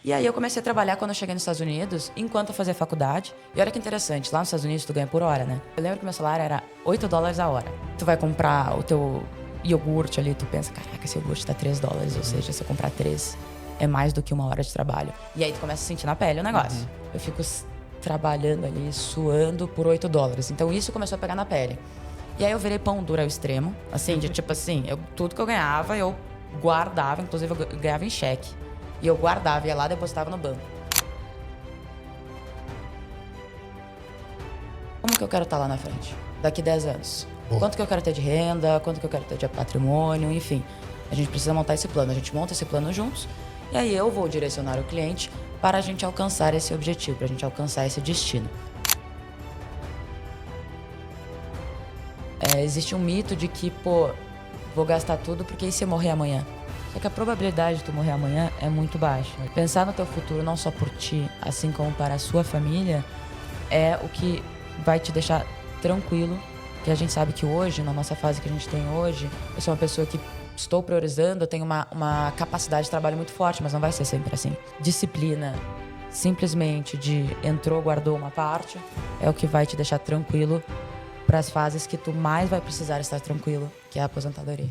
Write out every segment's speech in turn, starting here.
E aí eu comecei a trabalhar quando eu cheguei nos Estados Unidos, enquanto eu fazia faculdade. E olha que interessante, lá nos Estados Unidos tu ganha por hora, né? Eu lembro que meu salário era $8 a hora. Tu vai comprar o teu iogurte ali, tu pensa, caraca, esse iogurte tá $3. Ou seja, se eu comprar 3, é mais do que 1 hora de trabalho. E aí tu começa a sentir na pele o negócio. Eu fico trabalhando ali, suando por $8. Então isso começou a pegar na pele. E aí eu virei pão duro ao extremo. Assim, de tipo assim, tudo que eu ganhava, eu guardava. Inclusive eu ganhava em cheque. E eu guardava, ia lá e depositava no banco. Como que eu quero estar lá na frente? Daqui 10 anos. Boa. Quanto que eu quero ter de renda, quanto que eu quero ter de patrimônio, enfim. A gente precisa montar esse plano. A gente monta esse plano juntos. E aí eu vou direcionar o cliente para a gente alcançar esse objetivo, para a gente alcançar esse destino. Existe um mito de que, vou gastar tudo porque e se eu morrer amanhã? Só que a probabilidade de tu morrer amanhã é muito baixa. Pensar no teu futuro não só por ti, assim como para a sua família, é o que vai te deixar tranquilo. Que a gente sabe que hoje, na nossa fase que a gente tem hoje, eu sou uma pessoa que estou priorizando, eu tenho uma capacidade de trabalho muito forte, mas não vai ser sempre assim. Disciplina, simplesmente de entrou, guardou uma parte, é o que vai te deixar tranquilo para as fases que tu mais vai precisar estar tranquilo, que é a aposentadoria.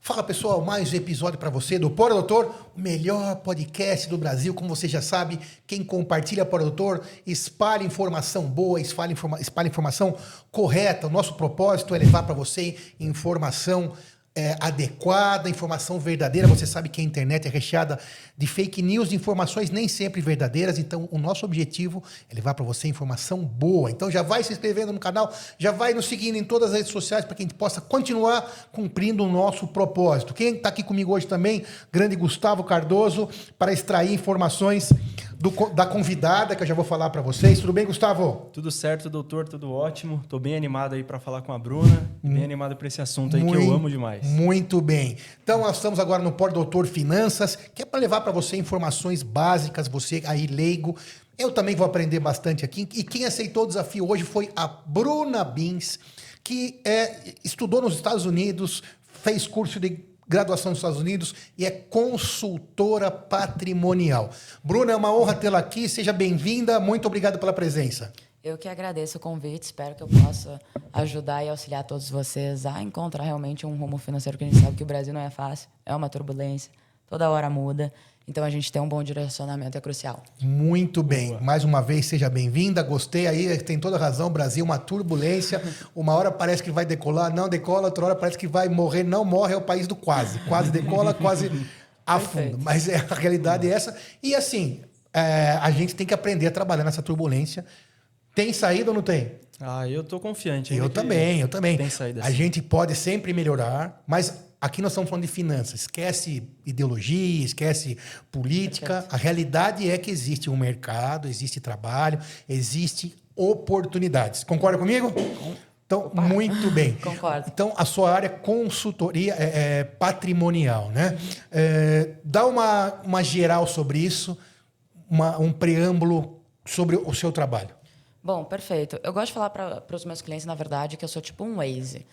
Fala pessoal, mais um episódio para você do Pora Doutor, o melhor podcast do Brasil. Como você já sabe, quem compartilha Pora Doutor espalha informação boa, espalha informação correta. O nosso propósito é levar para você informação adequada, informação verdadeira. Você sabe que a internet é recheada de fake news, de informações nem sempre verdadeiras. Então, o nosso objetivo é levar para você informação boa. Então, já vai se inscrevendo no canal, já vai nos seguindo em todas as redes sociais para que a gente possa continuar cumprindo o nosso propósito. Quem está aqui comigo hoje também, grande Gustavo Cardoso, para extrair informações da convidada, que eu já vou falar para vocês. Tudo bem, Gustavo? Tudo certo, doutor, tudo ótimo. Tô bem animado aí para falar com a Bruna, bem animado para esse assunto aí que eu amo demais. Muito bem. Então, nós estamos agora no Pora Doutor Finanças, que é para levar para você informações básicas, você aí leigo. Eu também vou aprender bastante aqui. E quem aceitou o desafio hoje foi a Bruna Bins, que estudou nos Estados Unidos, fez curso de graduação nos Estados Unidos e é consultora patrimonial. Bruna, é uma honra tê-la aqui. Seja bem-vinda. Muito obrigado pela presença. Eu que agradeço o convite, espero que eu possa ajudar e auxiliar todos vocês a encontrar realmente um rumo financeiro, que a gente sabe que o Brasil não é fácil, é uma turbulência, toda hora muda, então a gente ter um bom direcionamento é crucial. Muito bem, boa. Mais uma vez seja bem-vinda, gostei aí, tem toda a razão, Brasil, uma turbulência, uma hora parece que vai decolar, não decola, outra hora parece que vai morrer, não morre, é o país do quase decola, quase afunda, mas a realidade é essa, e assim, a gente tem que aprender a trabalhar nessa turbulência. Tem saída ou não tem? Eu tô confiante. Eu também. Tem saída. A gente pode sempre melhorar, mas aqui nós estamos falando de finanças. Esquece ideologia, esquece política. Perfeito. A realidade é que existe um mercado, existe trabalho, existe oportunidades. Concorda comigo? Então, opa. Muito bem. Concordo. Então, a sua área consultoria patrimonial, né? Dá uma geral sobre isso, um preâmbulo sobre o seu trabalho. Bom, perfeito. Eu gosto de falar para os meus clientes, na verdade, que eu sou tipo um Waze.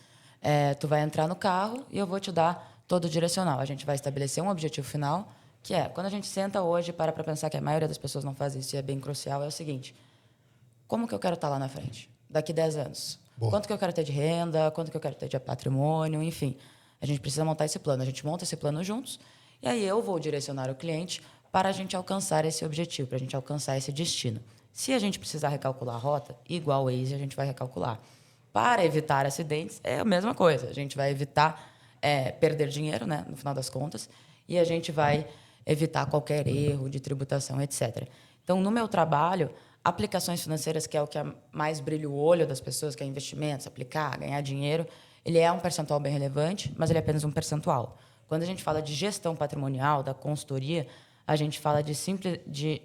Tu vai entrar no carro e eu vou te dar todo o direcional. A gente vai estabelecer um objetivo final, que é, quando a gente senta hoje e para pensar, que a maioria das pessoas não faz isso e é bem crucial, é o seguinte: como que eu quero estar lá na frente? Daqui 10 anos. Boa. Quanto que eu quero ter de renda, quanto que eu quero ter de patrimônio, enfim. A gente precisa montar esse plano. A gente monta esse plano juntos e aí eu vou direcionar o cliente para a gente alcançar esse objetivo, para a gente alcançar esse destino. Se a gente precisar recalcular a rota, igual o Waze, a gente vai recalcular. Para evitar acidentes, é a mesma coisa. A gente vai evitar perder dinheiro, né, no final das contas, e a gente vai evitar qualquer erro de tributação, etc. Então, no meu trabalho, aplicações financeiras, que é o que mais brilha o olho das pessoas, que é investimentos, aplicar, ganhar dinheiro, ele é um percentual bem relevante, mas ele é apenas um percentual. Quando a gente fala de gestão patrimonial, da consultoria, a gente fala de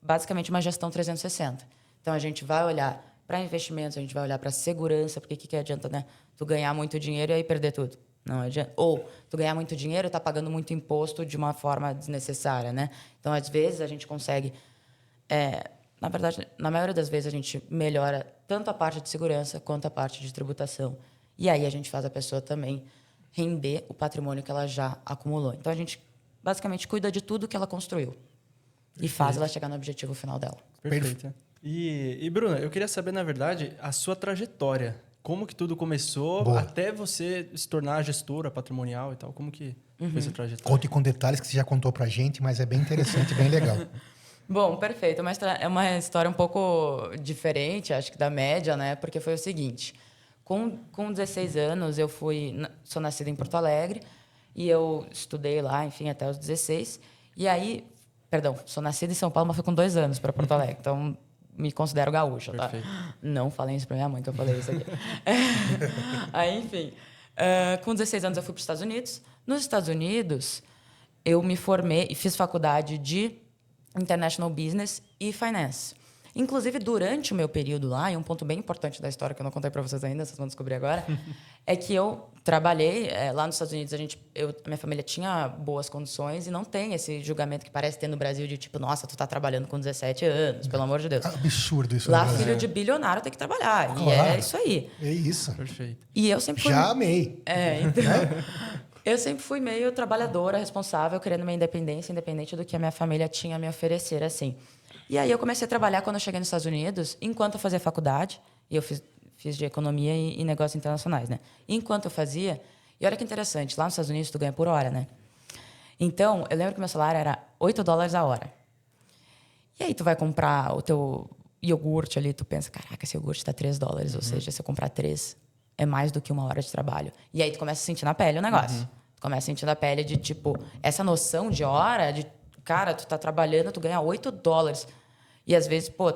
basicamente uma gestão 360. Então, a gente vai olhar para investimentos, a gente vai olhar para segurança, porque o que adianta, né? Tu ganhar muito dinheiro e aí perder tudo. Não adianta. Ou tu ganhar muito dinheiro e tá pagando muito imposto de uma forma desnecessária, né? Então, às vezes, a gente consegue Na verdade, na maioria das vezes, a gente melhora tanto a parte de segurança quanto a parte de tributação. E aí a gente faz a pessoa também render o patrimônio que ela já acumulou. Então, a gente basicamente cuida de tudo que ela construiu e faz ela chegar no objetivo final dela. Perfeito. E Bruna, eu queria saber, na verdade, a sua trajetória. Como que tudo começou até você se tornar gestora patrimonial e tal? Como que foi essa trajetória? Conte com detalhes que você já contou pra gente, mas é bem interessante, bem legal. Bom, perfeito. É uma história um pouco diferente, acho que da média, né? Porque foi o seguinte. Com 16 anos, sou nascida em Porto Alegre e eu estudei lá, enfim, até os 16. E aí, perdão, sou nascida em São Paulo, mas fui com 2 anos para Porto Alegre. Então, me considero gaúcha, tá? Perfeito. Não falem isso para minha mãe que eu falei isso aqui. Aí, enfim, com 16 anos eu fui para os Estados Unidos. Nos Estados Unidos, eu me formei e fiz faculdade de International Business e Finance. Inclusive, durante o meu período lá, e um ponto bem importante da história que eu não contei para vocês ainda, vocês vão descobrir agora, é que eu trabalhei lá nos Estados Unidos. Minha família tinha boas condições e não tem esse julgamento que parece ter no Brasil de tipo, nossa, tu tá trabalhando com 17 anos, pelo amor de Deus. Absurdo isso. Lá, filho de bilionário tem que trabalhar. Claro. E é isso aí. É isso. Perfeito. E eu sempre fui... Já amei. então... Eu sempre fui meio trabalhadora, responsável, querendo minha independência, independente do que a minha família tinha a me oferecer, assim. E aí eu comecei a trabalhar quando eu cheguei nos Estados Unidos, enquanto eu fazia faculdade, e eu fiz de economia e negócios internacionais, né? Enquanto eu fazia, e olha que interessante, lá nos Estados Unidos tu ganha por hora, né? Então, eu lembro que meu salário era $8 a hora. E aí tu vai comprar o teu iogurte ali, tu pensa, caraca, esse iogurte tá $3, ou seja, se eu comprar 3, é mais do que 1 hora de trabalho. E aí tu começa a sentir na pele o negócio. Tu começa a sentir na pele de, tipo, essa noção de hora, de, cara, tu tá trabalhando, tu ganha $8. E às vezes, pô,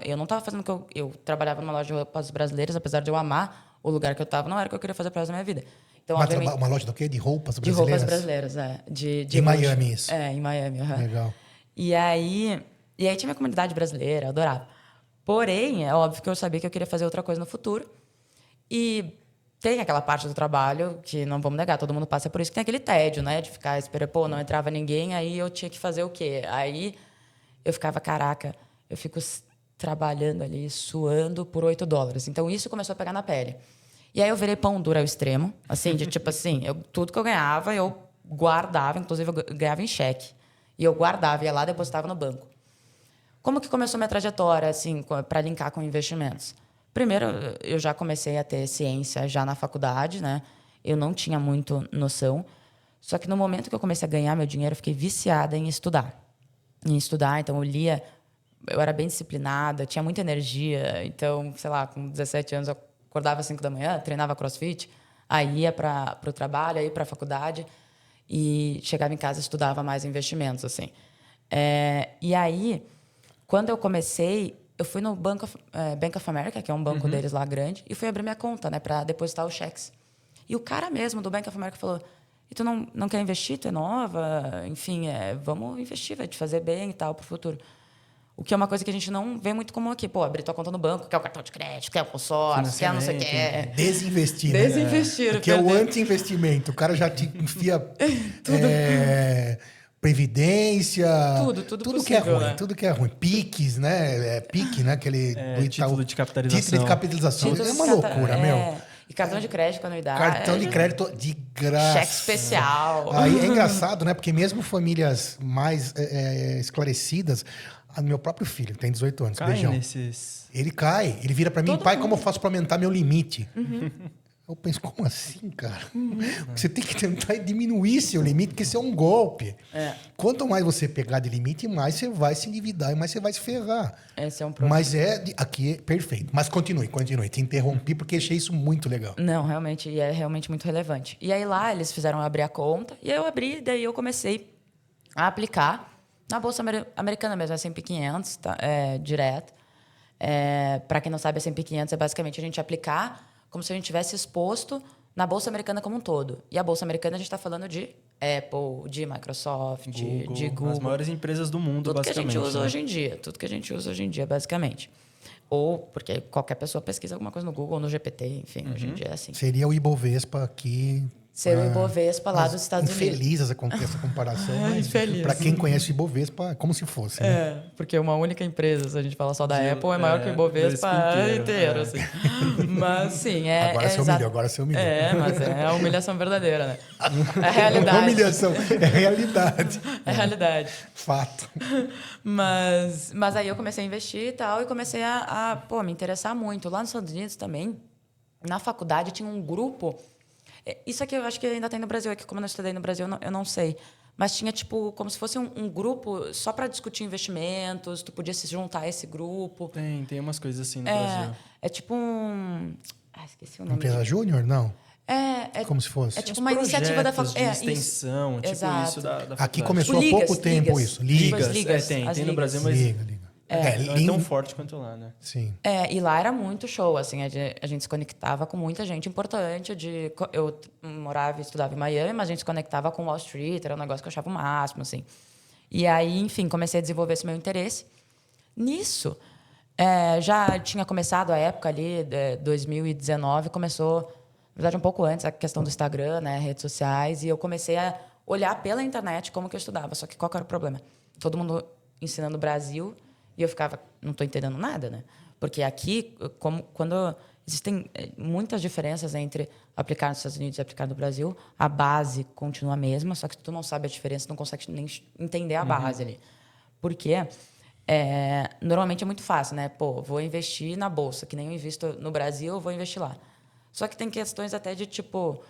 eu não tava fazendo o que eu trabalhava numa loja de roupas brasileiras, apesar de eu amar o lugar que eu tava, não era o que eu queria fazer pro resto da minha vida. Então, Uma loja do quê? De roupas de brasileiras? roupas brasileiras, é. Em Miami, isso. Em Miami. Legal. E aí tinha minha comunidade brasileira, eu adorava. Porém, é óbvio que eu sabia que eu queria fazer outra coisa no futuro. E tem aquela parte do trabalho que, não vamos negar, todo mundo passa por isso, que tem aquele tédio, né? De ficar esperando, pô, não entrava ninguém, aí eu tinha que fazer o quê? Aí eu ficava, caraca, eu fico trabalhando ali, suando por $8. Então, isso começou a pegar na pele. E aí eu virei pão duro ao extremo, assim, de tipo assim, tudo que eu ganhava, eu guardava, inclusive eu ganhava em cheque. E eu guardava, ia lá e depositava no banco. Como que começou minha trajetória, assim, para linkar com investimentos? Primeiro, eu já comecei a ter ciência já na faculdade, né? Eu não tinha muito noção. Só que no momento que eu comecei a ganhar meu dinheiro, eu fiquei viciada em estudar. Então eu lia, eu era bem disciplinada, tinha muita energia. Então, sei lá, com 17 anos eu acordava às 5 da manhã, treinava crossfit, aí ia para o trabalho, aí para a faculdade e chegava em casa e estudava mais investimentos, assim. E aí, quando eu comecei, eu fui no Bank of America, que é um banco deles lá grande, e fui abrir minha conta, né, para depositar os cheques. E o cara mesmo do Bank of America falou: e tu não quer investir? Tu é nova? Enfim, vamos investir, vai te fazer bem e tal pro futuro. O que é uma coisa que a gente não vê muito comum aqui. Pô, abrir tua conta no banco, quer o cartão de crédito, quer o consórcio, quer não sei o quê. Desinvestir, né? Desinvestir. Que é o anti-investimento. O cara já te enfia previdência. Tudo que é possível, ruim. né? Tudo que é ruim. Piques, né? Pique, né? Aquele título de capitalização. Título de capitalização. Título É uma de loucura, meu. E cartão de crédito com anuidade. Cartão de crédito de graça. Cheque especial. Aí é engraçado, né? Porque mesmo famílias mais esclarecidas, meu próprio filho tem 18 anos, Cai beijão. Ele cai, ele vira pra mim, pai, como eu faço pra aumentar meu limite? Eu penso, como assim, cara? Você tem que tentar diminuir seu limite, porque isso é um golpe. Quanto mais você pegar de limite, mais você vai se endividar e mais você vai se ferrar. Esse é um problema. Mas aqui é perfeito. Mas continue. Te interrompi porque achei isso muito legal. Não, realmente, e é realmente muito relevante. E aí lá eles fizeram eu abrir a conta, e eu abri, daí eu comecei a aplicar na Bolsa Americana mesmo, S&P 500, tá? Direto. Para quem não sabe, S&P 500 é basicamente a gente aplicar como se a gente tivesse exposto na Bolsa Americana como um todo. E a Bolsa Americana a gente está falando de Apple, de Microsoft, de Google. As maiores empresas do mundo, tudo basicamente. Tudo que a gente usa hoje em dia, basicamente. Ou porque qualquer pessoa pesquisa alguma coisa no Google, no GPT, enfim, hoje em dia é assim. Seria o Ibovespa aqui ser o Ibovespa lá Mas dos Estados Unidos. infeliz essa comparação, mas Infeliz. para quem conhece o Ibovespa, é como se fosse, né? É, porque uma única empresa, se a gente falar só da Apple, é maior que o do Ibovespa inteiro, inteiro, assim. Mas, sim, é... Agora você humilhou, agora você humilhou. É, mas é a humilhação verdadeira, né? É a realidade. Não é humilhação, é realidade. É a realidade. Fato. Mas aí eu comecei a investir e tal, e comecei pô, me interessar muito. Lá nos Estados Unidos também, na faculdade, tinha um grupo... Isso aqui eu acho que ainda tem no Brasil, é que como eu não estudei no Brasil, eu não sei. Mas tinha, tipo, como se fosse um grupo só para discutir investimentos, tu podia se juntar a esse grupo. Tem umas coisas assim no Brasil. É tipo um... esqueci o nome. Empresa júnior? Não. É Como se fosse. É tipo Uns uma iniciativa da projetos faculdade. de extensão, tipo Exato. isso da faculdade. Aqui começou há Ligas, pouco tempo ligas. isso. Ligas. Ligas, tem as no ligas. Brasil, mas Liga. não é tão forte quanto lá, né? Sim. E lá era muito show, assim, a gente se conectava com muita gente importante. Eu morava e estudava em Miami, mas a gente se conectava com Wall Street, era um negócio que eu achava o máximo, assim. E aí, enfim, comecei a desenvolver esse meu interesse. Nisso, já tinha começado a época ali, 2019, começou, na verdade, um pouco antes, a questão do Instagram, né, redes sociais, e eu comecei a olhar pela internet como que eu estudava. Só que qual que era o problema? Todo mundo ensinando o Brasil... E eu ficava, não estou entendendo nada, né? Porque aqui, quando existem muitas diferenças entre aplicar nos Estados Unidos e aplicar no Brasil, a base continua a mesma, só que tu não sabe a diferença, não consegue nem entender a base ali. Porque normalmente é muito fácil, né? Pô, vou investir na bolsa, que nem eu invisto no Brasil, eu vou investir lá. Só que tem questões até de tipo,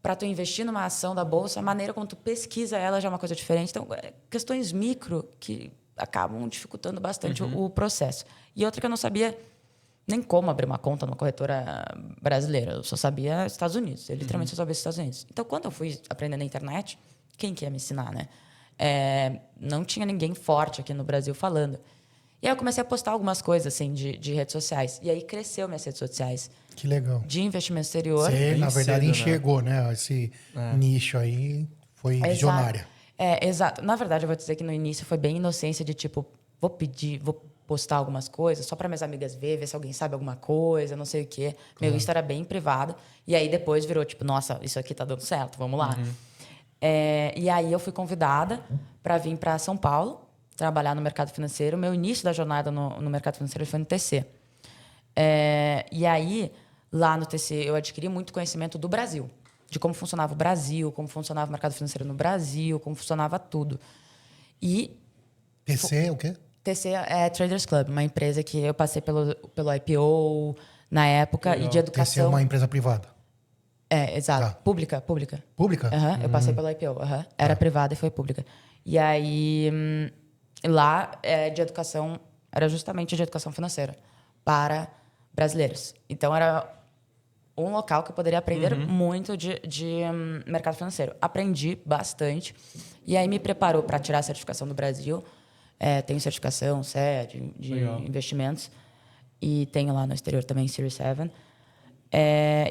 para tu investir numa ação da bolsa, a maneira como tu pesquisa ela já é uma coisa diferente. Então, questões micro que acabam dificultando bastante o processo. E outra que eu não sabia nem como abrir uma conta numa corretora brasileira. Eu só sabia Estados Unidos. Eu literalmente só sabia Estados Unidos. Então, quando eu fui aprender na internet, quem que ia me ensinar, né? Não tinha ninguém forte aqui no Brasil falando. E aí eu comecei a postar algumas coisas assim de redes sociais. E aí cresceu minhas redes sociais. Que legal. De investimento exterior. Você, na verdade, cedo, enxergou, né? Esse nicho aí foi visionária. Exato. Na verdade, eu vou dizer que no início foi bem inocência de tipo, vou postar algumas coisas só para minhas amigas ver se alguém sabe alguma coisa, não sei o quê. Meu Insta era bem privado. E aí depois virou tipo, nossa, isso aqui tá dando certo, vamos lá. E aí eu fui convidada para vir para São Paulo trabalhar no mercado financeiro. Meu início da jornada no mercado financeiro foi no TC. E aí, lá no TC, eu adquiri muito conhecimento do Brasil. De como funcionava o Brasil, como funcionava o mercado financeiro no Brasil, como funcionava tudo. E... TC, o quê? TC é Traders Club, uma empresa que eu passei pelo IPO na época. Legal. E de educação... TC é uma empresa privada. Exato. Tá. Pública. Pública? Eu passei pelo IPO. Era privada e foi pública. E aí, lá, de educação, era justamente de educação financeira para brasileiros. Então, era um local que eu poderia aprender muito de mercado financeiro. Aprendi bastante. E aí, me preparou para tirar a certificação do Brasil. Tenho certificação CE de investimentos. E tenho lá no exterior também, Series 7.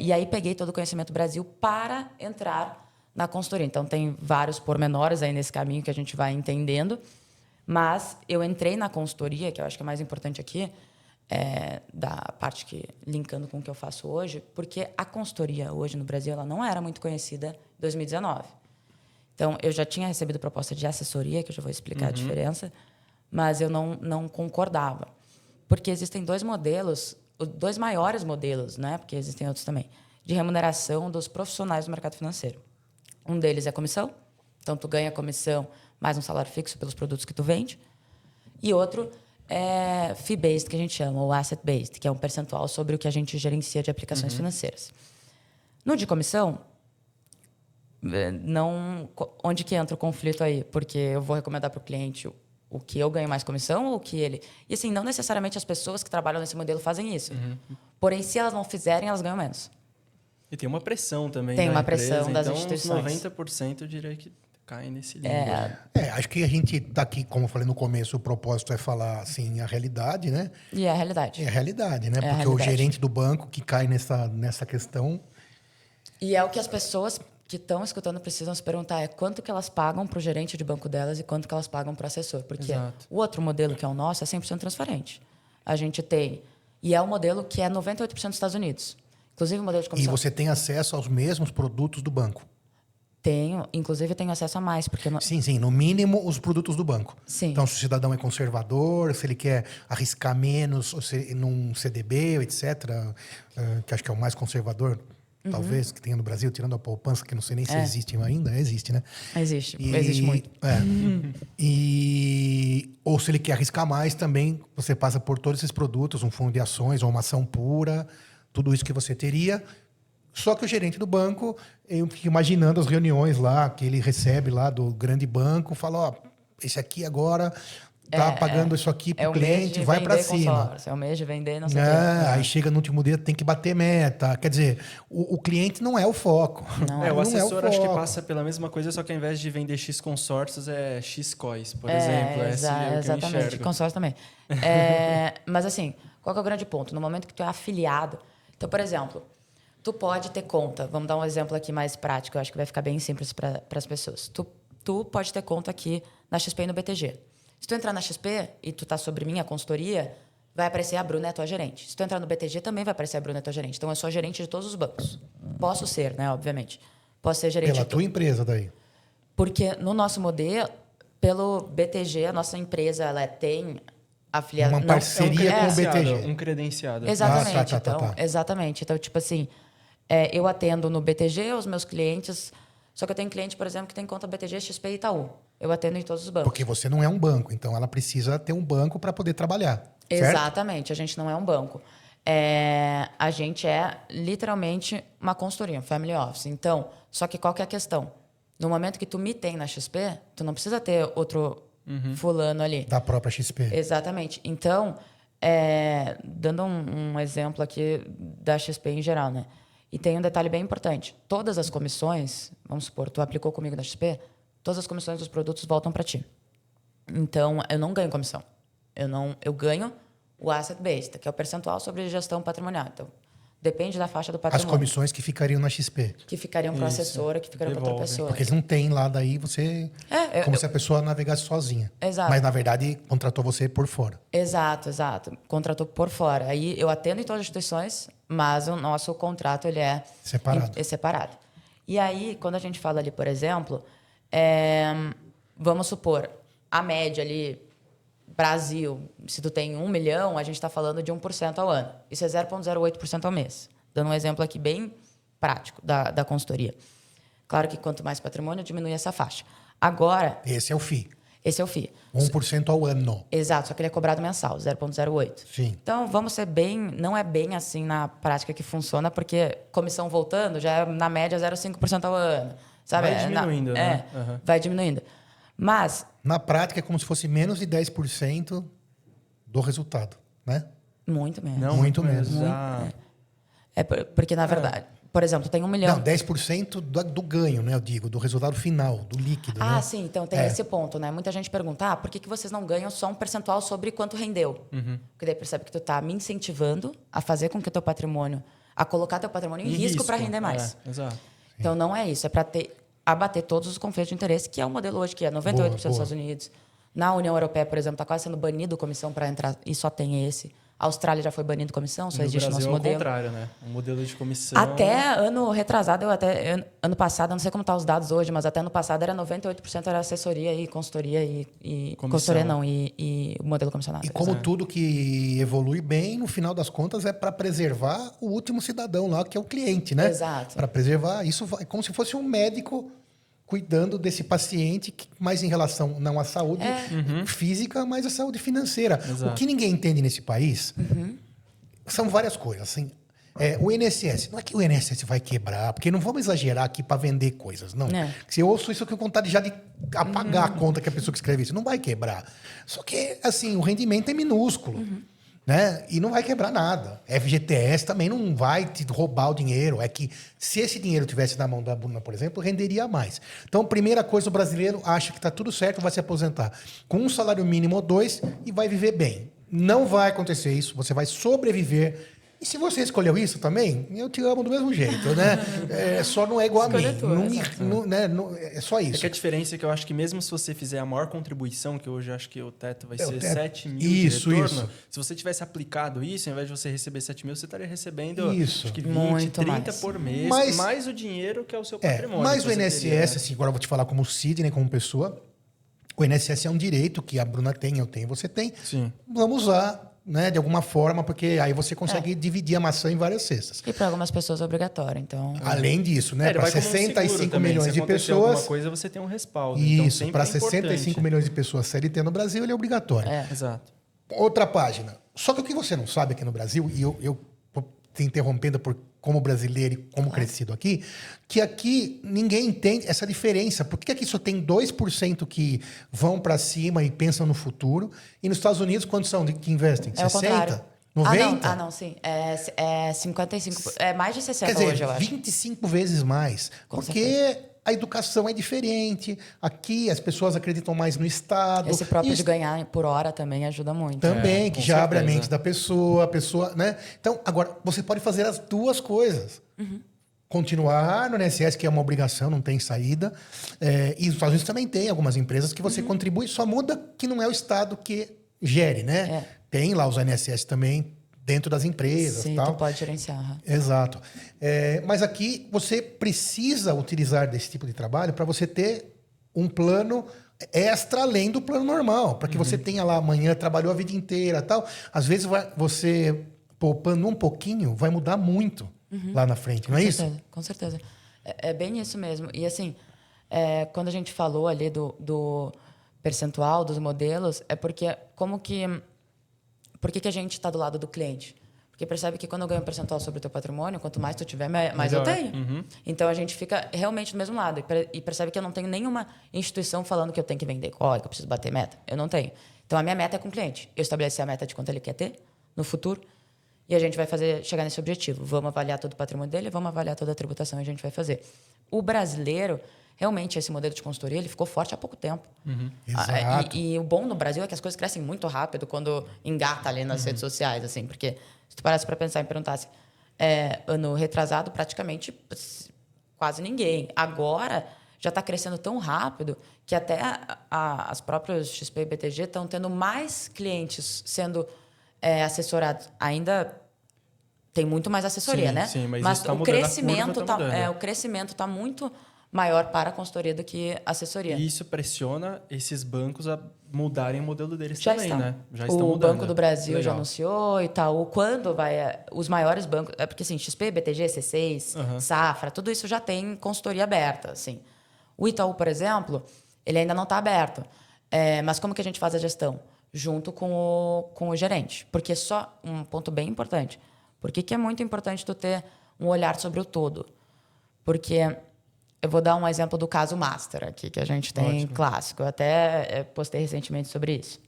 E aí peguei todo o conhecimento do Brasil para entrar na consultoria. Então, tem vários pormenores aí nesse caminho que a gente vai entendendo. Mas eu entrei na consultoria, que eu acho que é mais importante aqui, da parte que linkando com o que eu faço hoje, porque a consultoria hoje no Brasil ela não era muito conhecida em 2019. Então, eu já tinha recebido proposta de assessoria, que eu já vou explicar a diferença, mas eu não concordava. Porque existem dois modelos, dois maiores modelos, né? Porque existem outros também, de remuneração dos profissionais do mercado financeiro. Um deles é comissão. Então, tu ganha comissão mais um salário fixo pelos produtos que tu vende. E outro é fee-based, que a gente chama, ou asset-based, que é um percentual sobre o que a gente gerencia de aplicações financeiras. No de comissão, onde que entra o conflito aí? Porque eu vou recomendar para o cliente o que eu ganho mais comissão ou o que ele... E assim, não necessariamente as pessoas que trabalham nesse modelo fazem isso. Porém, se elas não fizerem, elas ganham menos. E tem uma pressão também Tem da uma empresa, pressão das então instituições. 90% eu diria que cai nesse limbo. Acho que a gente tá aqui, como eu falei no começo, o propósito é falar assim a realidade, né? E é a realidade. É a realidade, né? É a Porque o realidade. gerente do banco que cai nessa questão. E é o que as pessoas que estão escutando precisam se perguntar, quanto que elas pagam para o gerente de banco delas e quanto que elas pagam para o assessor. Porque Exato. o outro modelo, que é o nosso, é 100% transparente. A gente tem... E é um modelo que é 98% dos Estados Unidos. Inclusive o modelo de E comissão. você tem acesso aos mesmos produtos do banco. Tenho, inclusive eu tenho acesso a mais, porque... Sim, no mínimo os produtos do banco. Sim. Então, se o cidadão é conservador, se ele quer arriscar menos ou se, num CDB, etc., que acho que é o mais conservador, talvez, que tenha no Brasil, tirando a poupança, que não sei nem se existe ainda. Existe, né? Existe muito. Ou se ele quer arriscar mais, também você passa por todos esses produtos, um fundo de ações ou uma ação pura, tudo isso que você teria. Só que o gerente do banco, eu fico imaginando as reuniões lá, que ele recebe lá do grande banco, fala, ó, esse aqui agora tá pagando isso aqui pro cliente, vai para cima. É o mês de vender, não sei o quê. Aí chega no último dia, tem que bater meta. Quer dizer, o cliente não é o foco. O assessor acho que passa pela mesma coisa, só que ao invés de vender X consórcios, é X COIs, por exemplo. Exatamente, consórcio também. Mas assim, qual que é o grande ponto? No momento que tu é afiliado... Então, por exemplo... Tu pode ter conta. Vamos dar um exemplo aqui mais prático. Eu acho que vai ficar bem simples para as pessoas. Tu pode ter conta aqui na XP e no BTG. Se tu entrar na XP e tu tá sobre mim, a consultoria, vai aparecer a Bruna é tua gerente. Se tu entrar no BTG, também vai aparecer a Bruna é tua gerente. Então, eu sou gerente de todos os bancos. Posso ser, né? Obviamente. Posso ser gerente... Pela tua empresa daí. Porque no nosso modelo, pelo BTG, a nossa empresa ela tem... afiliado. Uma parceria com o BTG. Um credenciado. Exatamente. Exatamente. Então, tipo assim... eu atendo no BTG os meus clientes, só que eu tenho cliente, por exemplo, que tem conta BTG, XP e Itaú. Eu atendo em todos os bancos. Porque você não é um banco, então ela precisa ter um banco para poder trabalhar. Exatamente, certo? A gente não é um banco. A gente é literalmente uma consultoria, um family office. Então, só que qual que é a questão? No momento que tu me tem na XP, tu não precisa ter outro fulano ali. Da própria XP. Exatamente. Então, dando um exemplo aqui da XP em geral, né? E tem um detalhe bem importante. Todas as comissões, vamos supor, tu aplicou comigo na XP, todas as comissões dos produtos voltam para ti. Então, eu não ganho comissão. Eu ganho o asset based, que é o percentual sobre gestão patrimonial. Então, depende da faixa do patrimônio. As comissões que ficariam na XP. Que ficariam para o assessor, que ficariam para outra pessoa. Porque eles não têm lá, daí você... como se a pessoa navegasse sozinha. Exato. Mas, na verdade, contratou você por fora. Exato. Contratou por fora. Aí, eu atendo em todas as instituições, mas o nosso contrato ele é separado. E aí, quando a gente fala ali, por exemplo, vamos supor, a média ali, Brasil, se tu tem 1 milhão, a gente está falando de 1% ao ano. Isso é 0,08% ao mês. Dando um exemplo aqui bem prático da consultoria. Claro que quanto mais patrimônio, diminui essa faixa. Agora... Esse é o FII. Esse é o FII. 1% ao ano. Exato, só que ele é cobrado mensal, 0,08. Sim. Então, vamos ser bem... Não é bem assim na prática que funciona, porque comissão voltando já é, na média, 0,5% ao ano. Sabe? Vai diminuindo, né? Vai diminuindo. Mas... Na prática, é como se fosse menos de 10% do resultado, né? Muito menos. Não, muito menos. Porque, na verdade... Por exemplo, tem 1 milhão... Não, 10% do ganho, né? Eu digo, do resultado final, do líquido, né? Sim. Então, tem esse ponto, né? Muita gente pergunta, por que vocês não ganham só um percentual sobre quanto rendeu? Porque daí percebe que tu tá me incentivando a fazer com que o teu patrimônio... A colocar teu patrimônio em risco para render mais. Exato. Então, não é isso. É para abater todos os conflitos de interesse, que é o modelo hoje, que é 98% dos Estados Unidos. Na União Europeia, por exemplo, está quase sendo banido comissão para entrar, e só tem esse. A Austrália já foi banido comissão, só existe o nosso modelo. No Brasil é o contrário, né? Um modelo de comissão... Até ano retrasado, ano passado, eu não sei como estão os dados hoje, mas até ano passado era 98% era assessoria e consultoria e consultoria não, e o modelo comissionado. E como tudo que evolui bem, no final das contas, é para preservar o último cidadão lá, que é o cliente, né? Exato. Para preservar, isso é como se fosse um médico cuidando desse paciente, mais em relação não à saúde física, mas à saúde financeira. Exato. O que ninguém entende nesse país são várias coisas. Assim, o INSS, não é que o INSS vai quebrar, porque não vamos exagerar aqui para vender coisas, não. Se eu ouço isso, eu tenho vontade já de apagar a conta que a pessoa que escreve isso. Não vai quebrar. Só que, assim, o rendimento é minúsculo. Né? E não vai quebrar nada. FGTS também não vai te roubar o dinheiro. É que se esse dinheiro tivesse na mão da Bruna, por exemplo, renderia mais. Então, primeira coisa, o brasileiro acha que está tudo certo, vai se aposentar com um salário mínimo ou 2 e vai viver bem. Não vai acontecer isso. Você vai sobreviver E se você escolheu isso também, eu te amo do mesmo jeito, né? Só não é igual Escolha a mim. tua, É só isso. É que a diferença é que eu acho que mesmo se você fizer a maior contribuição, que hoje eu acho que o teto vai ser teto. 7 mil Isso, de retorno, isso. se você tivesse aplicado isso, ao invés de você receber 7 mil, você estaria recebendo Isso. acho que 20, Muito 30 mais. por mês, Mas- mais o dinheiro que é o seu patrimônio. Mas que o você INSS, teria, né? assim, agora eu vou te falar como Sidney, como pessoa, o INSS é um direito que a Bruna tem, eu tenho, você tem. Sim. Vamos usar, né, de alguma forma, porque aí você consegue dividir a maçã em várias cestas. E para algumas pessoas é obrigatório, então... Além disso, né, Ele para vai como um seguro 65 também. milhões Se de acontecer alguma pessoas... coisa, você tem um respaldo. Então, Isso, sempre para é 65 importante. milhões de pessoas CLT no Brasil, ele é obrigatório. Exato. Outra página. Só que o que você não sabe aqui no Brasil, e eu te interrompendo por como brasileiro e como crescido aqui, que aqui ninguém entende essa diferença. Por que aqui só tem 2% que vão para cima e pensam no futuro? E nos Estados Unidos, quantos são que investem? É o 60? contrário. 90? Não, sim. É 55... É mais de 60 Quer dizer, hoje, eu acho. 25 vezes mais. Com Porque a educação é diferente. Aqui as pessoas acreditam mais no Estado. Esse próprio E de ganhar por hora também ajuda muito. também, que com já abre a certeza. mente da pessoa, a pessoa, né? Então, agora, você pode fazer as duas coisas. Continuar no INSS, que é uma obrigação, não tem saída. E os Estados Unidos também tem algumas empresas que você contribui, só muda que não é o Estado que gere, né? Tem lá os INSS também dentro das empresas Sim, tal. tu pode gerenciar. aham. Exato. Mas aqui você precisa utilizar desse tipo de trabalho para você ter um plano extra além do plano normal, para que você tenha lá amanhã, trabalhou a vida inteira tal. Às vezes você poupando um pouquinho vai mudar muito lá na frente, não é isso? Com certeza. É bem isso mesmo. E assim, quando a gente falou ali do percentual, dos modelos, é porque por que a gente está do lado do cliente? Porque percebe que quando eu ganho um percentual sobre o teu patrimônio, quanto mais tu tiver, mais eu Melhor. tenho. Então a gente fica realmente do mesmo lado. E percebe que eu não tenho nenhuma instituição falando que eu tenho que vender código, que eu preciso bater meta. Eu não tenho. Então a minha meta é com o cliente. Eu estabeleci a meta de quanto ele quer ter no futuro. E a gente vai chegar nesse objetivo. Vamos avaliar todo o patrimônio dele, vamos avaliar toda a tributação e a gente vai fazer. O brasileiro, realmente, esse modelo de consultoria, ele ficou forte há pouco tempo. Exato. E o bom no Brasil é que as coisas crescem muito rápido quando engata ali nas redes sociais, assim, porque se tu parasse para pensar e perguntasse, ano retrasado, praticamente quase ninguém. Agora já está crescendo tão rápido que até as próprias XP e BTG estão tendo mais clientes sendo assessorados. Ainda tem muito mais assessoria, Sim, né? sim, mas isso tá o mudando, a crescimento curva tá mudando. o crescimento está muito maior para a consultoria do que assessoria. E isso pressiona esses bancos a mudarem o modelo deles Já também, estão. né? Já estão O mudando. Banco do Brasil já Legal. anunciou, Itaú, quando vai... Os maiores bancos... É porque, assim, XP, BTG, C6, Safra, tudo isso já tem consultoria aberta, assim. O Itaú, por exemplo, ele ainda não está aberto. Mas como que a gente faz a gestão? Junto com o gerente. Porque só... Um ponto bem importante. Por que é muito importante tu ter um olhar sobre o todo? Porque... Eu vou dar um exemplo do caso Master aqui, que a gente tem clássico. Eu até postei recentemente sobre isso.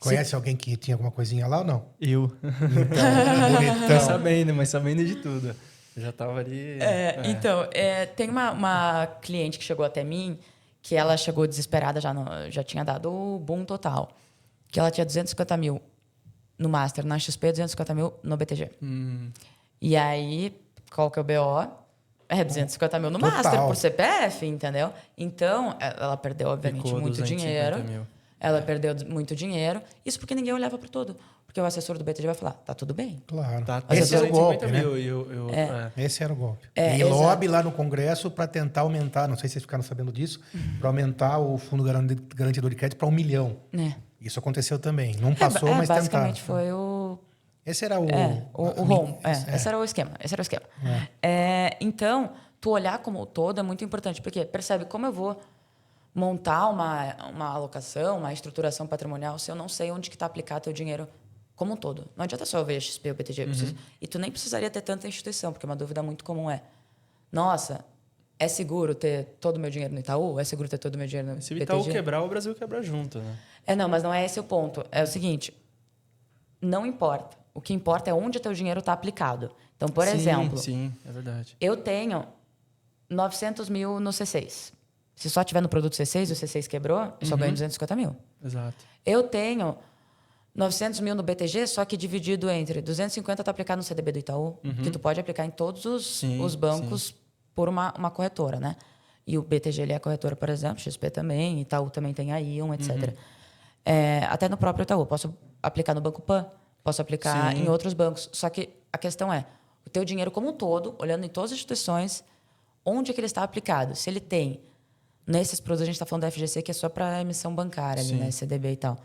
Conhece alguém que tinha alguma coisinha lá ou não? Eu. Bonitão. Mas sabendo de tudo. Eu já estava ali... Então, tem uma cliente que chegou até mim, que ela chegou desesperada, já tinha dado o boom total. Que ela tinha 250 mil no Master, na XP, 250 mil no BTG. E aí, qual que é o BO? 250 mil no Total. Master por CPF, entendeu? Então, ela perdeu, obviamente, Ficou muito 250 dinheiro. mil. Ela perdeu muito dinheiro. Isso porque ninguém olhava para tudo. Porque o assessor do BTG vai falar, tá tudo bem. Claro. Tá, Esse era o 250 golpe, né? mil. Esse era o golpe. É, e exato. lobby lá no Congresso para tentar aumentar, não sei se vocês ficaram sabendo disso, para aumentar o fundo garantidor de crédito para 1 milhão. Isso aconteceu também. Não passou, mas tentaram. Basicamente foi o... Esse era o... o home. Esse era o esquema. Então, tu olhar como um todo é muito importante. Porque percebe como eu vou montar uma alocação, uma estruturação patrimonial se eu não sei onde que está aplicado teu dinheiro como um todo. Não adianta só eu ver XP ou BTG. E tu nem precisaria ter tanta instituição, porque uma dúvida muito comum é: nossa, é seguro ter todo o meu dinheiro no Itaú? É seguro ter todo o meu dinheiro no Se o BTG? Itaú quebrar, o Brasil quebra junto, né? Não, mas não é esse o ponto. É o seguinte, não importa. O que importa é onde o teu dinheiro está aplicado. Então, por exemplo, Sim, é verdade. eu tenho 900 mil no C6. Se só tiver no produto C6 e o C6 quebrou, eu só ganho 250 mil. Exato. Eu tenho 900 mil no BTG, só que dividido entre 250 tá aplicado no CDB do Itaú, que tu pode aplicar em todos os bancos por uma corretora, né? E o BTG ele é a corretora, por exemplo, XP também, Itaú também tem a Ion, etc. Até no próprio Itaú. Posso aplicar no Banco Pan, posso aplicar em outros bancos. Só que a questão é, o teu dinheiro como um todo, olhando em todas as instituições, onde é que ele está aplicado? Se ele tem, nesses produtos, a gente está falando da FGC, que é só para emissão bancária, ali, né? CDB e tal.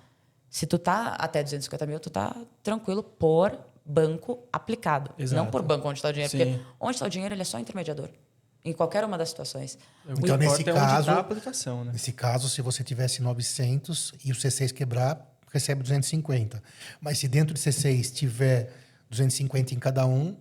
Se tu tá até 250 mil, tu tá tranquilo por banco aplicado. Exato. Não por banco onde está o dinheiro. Porque onde está o dinheiro, ele é só intermediador. Em qualquer uma das situações. Então, nesse caso, tá a aplicação, né? Nesse caso, se você tivesse 900 e o C6 quebrar, recebe 250. Mas se dentro de C6 tiver 250 em cada um,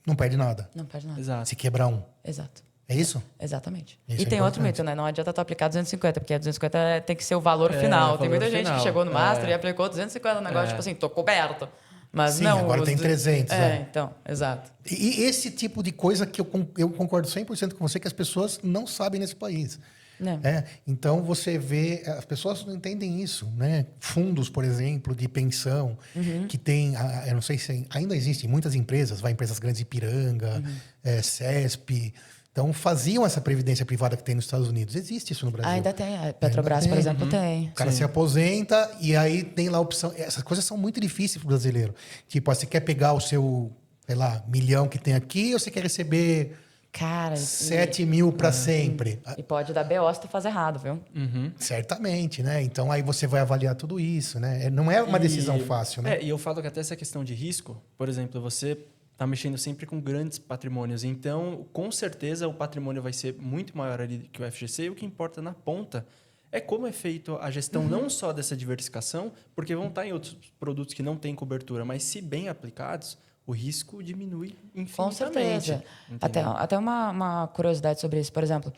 não perde nada. Não perde nada. Exato. Se quebrar um. Exato. É isso? Exatamente. Isso e é tem outro importante. mito, né? Não adianta tu aplicar 250, porque 250 tem que ser o valor final. Tem muita gente que chegou no Master e aplicou 250 no negócio, tipo assim, tô coberto. Mas Sim, não... agora tem 300. Então, exato. E esse tipo de coisa que eu concordo 100% com você, que as pessoas não sabem nesse país. Não. Então, você vê... As pessoas não entendem isso, né? Fundos, por exemplo, de pensão, que tem... Eu não sei se ainda existem muitas empresas, empresas grandes de Ipiranga, CESP... Então, faziam essa previdência privada que tem nos Estados Unidos. Existe isso no Brasil. Ainda tem. A Petrobras, por exemplo, tem. O cara se aposenta e aí tem lá a opção... Essas coisas são muito difíceis para o brasileiro. Tipo, você quer pegar o seu, sei lá, milhão que tem aqui ou você quer receber... Cara... 7 mil para sempre. E pode dar BO se tu faz errado, viu? Certamente, né? Então, aí você vai avaliar tudo isso, né? Não é uma decisão fácil, né? E eu falo que até essa questão de risco, por exemplo, você está mexendo sempre com grandes patrimônios. Então, com certeza, o patrimônio vai ser muito maior ali que o FGC. E o que importa na ponta é como é feito a gestão não só dessa diversificação, porque vão estar em outros produtos que não têm cobertura, mas se bem aplicados, o risco diminui infinitamente. Com certeza. Entendeu? Até uma curiosidade sobre isso. Por exemplo,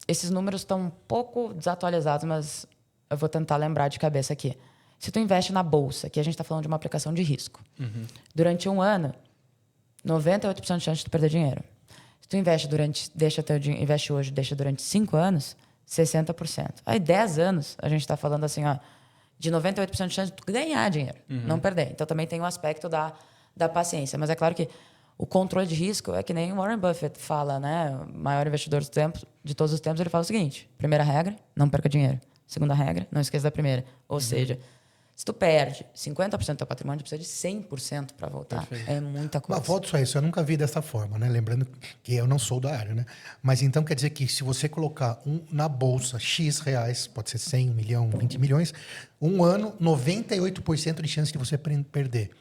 esses números estão um pouco desatualizados, mas eu vou tentar lembrar de cabeça aqui. Se tu investe na bolsa, que a gente está falando de uma aplicação de risco, durante um ano, 98% de chance de tu perder dinheiro. Se tu investe investe hoje, deixa durante 5 anos, 60%. Aí 10 anos, a gente está falando assim, ó, de 98% de chance de tu ganhar dinheiro, não perder. Então também tem o aspecto da paciência. Mas é claro que o controle de risco é que nem o Warren Buffett fala, né? O maior investidor de todos os tempos, ele fala o seguinte: primeira regra, não perca dinheiro. Segunda regra, não esqueça da primeira. Ou seja, se tu perde 50% do teu patrimônio, tu precisa de 100% para voltar. Perfeito. É muita coisa. Mas volto só a isso, eu nunca vi dessa forma, né? Lembrando que eu não sou da área, né? Mas então quer dizer que se você colocar na bolsa X reais, pode ser 100, 1 milhão, 20 milhões, um ano, 98% de chance de você perder.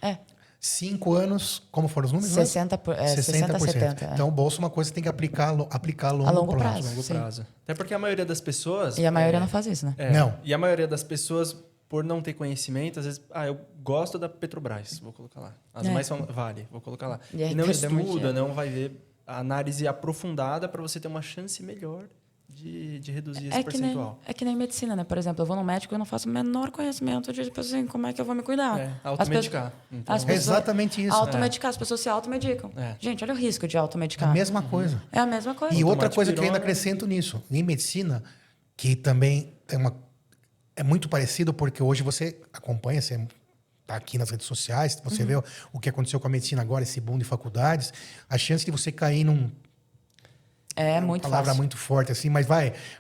5 anos, como foram os números? 60%, 70%. Então, o bolso é uma coisa que tem que aplicar a longo prazo. Longo Sim. prazo. Até porque a maioria das pessoas... E a maioria não faz isso, né? Não. E a maioria das pessoas, por não ter conhecimento, às vezes... eu gosto da Petrobras, vou colocar lá. As mais são Vale, vou colocar lá. E não perdeu muito estuda, dinheiro. não vai ver a análise aprofundada para você ter uma chance melhor de reduzir esse percentual. É que nem medicina, né? Por exemplo, eu vou no médico e eu não faço o menor conhecimento de, tipo assim, como é que eu vou me cuidar. Automedicar. Então, As pessoas- Exatamente isso. Automedicar, as pessoas se automedicam. Gente, olha o risco de automedicar. A mesma coisa. É a mesma coisa. E outra Automático coisa que eu ainda virou- acrescento nisso, em medicina, que também é muito parecido, porque hoje você acompanha, você está aqui nas redes sociais, você vê o que aconteceu com a medicina agora, esse boom de faculdades, a chance de você cair num... É muito palavra fácil. muito forte assim, mas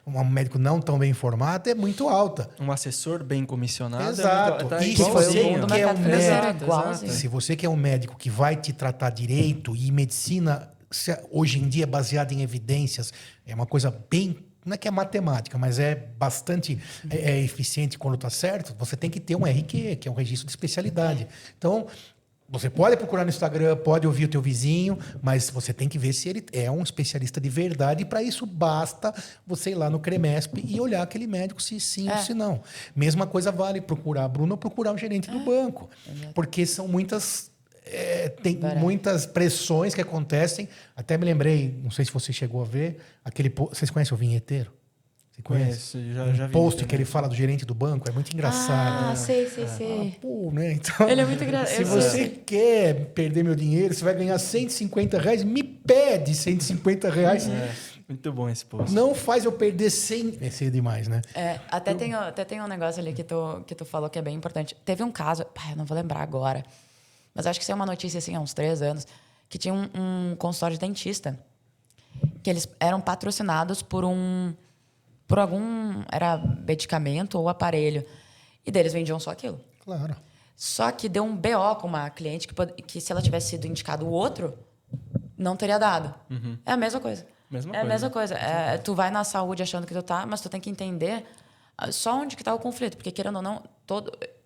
um médico não tão bem informado é muito alta. Um assessor bem comissionado... Exato. Tá E se igualzinho. você mundo do quer mercado um financeiro, médico, igualzinho. se você quer um médico que vai te tratar direito e medicina hoje em dia é baseada em evidências, é uma coisa bem, não é que é matemática, mas é bastante eficiente quando está certo, você tem que ter um RQ, que é um registro de especialidade. Então, você pode procurar no Instagram, pode ouvir o teu vizinho, mas você tem que ver se ele é um especialista de verdade. E para isso basta você ir lá no CREMESP e olhar aquele médico se sim ou se não. Mesma coisa vale procurar a Bruna ou procurar o gerente do banco. Porque são muitas... tem muitas pressões que acontecem. Até me lembrei, não sei se você chegou a ver, vocês conhecem o vinheteiro? Você conhece? Conheço, já vi. Post que ele fala do gerente do banco, é muito engraçado. Ah, sei. Pô, né? Então, Ele é muito engraçado. se você quer perder meu dinheiro, você vai ganhar R$150, me pede R$150 Muito bom esse post. Não faz eu perder 100... É cedo demais, né? Até tem um negócio ali que tu falou que é bem importante. Teve um caso, eu não vou lembrar agora, mas acho que saiu uma notícia assim há uns 3 anos, que tinha um consultório de dentista, que eles eram patrocinados por algum, era medicamento ou aparelho, e deles vendiam só aquilo. Claro. Só que deu um BO com uma cliente que se ela tivesse sido indicado o outro, não teria dado. É a mesma coisa. Mesma é a coisa. mesma coisa. Tu vai na saúde achando que tu tá, mas tu tem que entender só onde que tá o conflito. Porque, querendo ou não,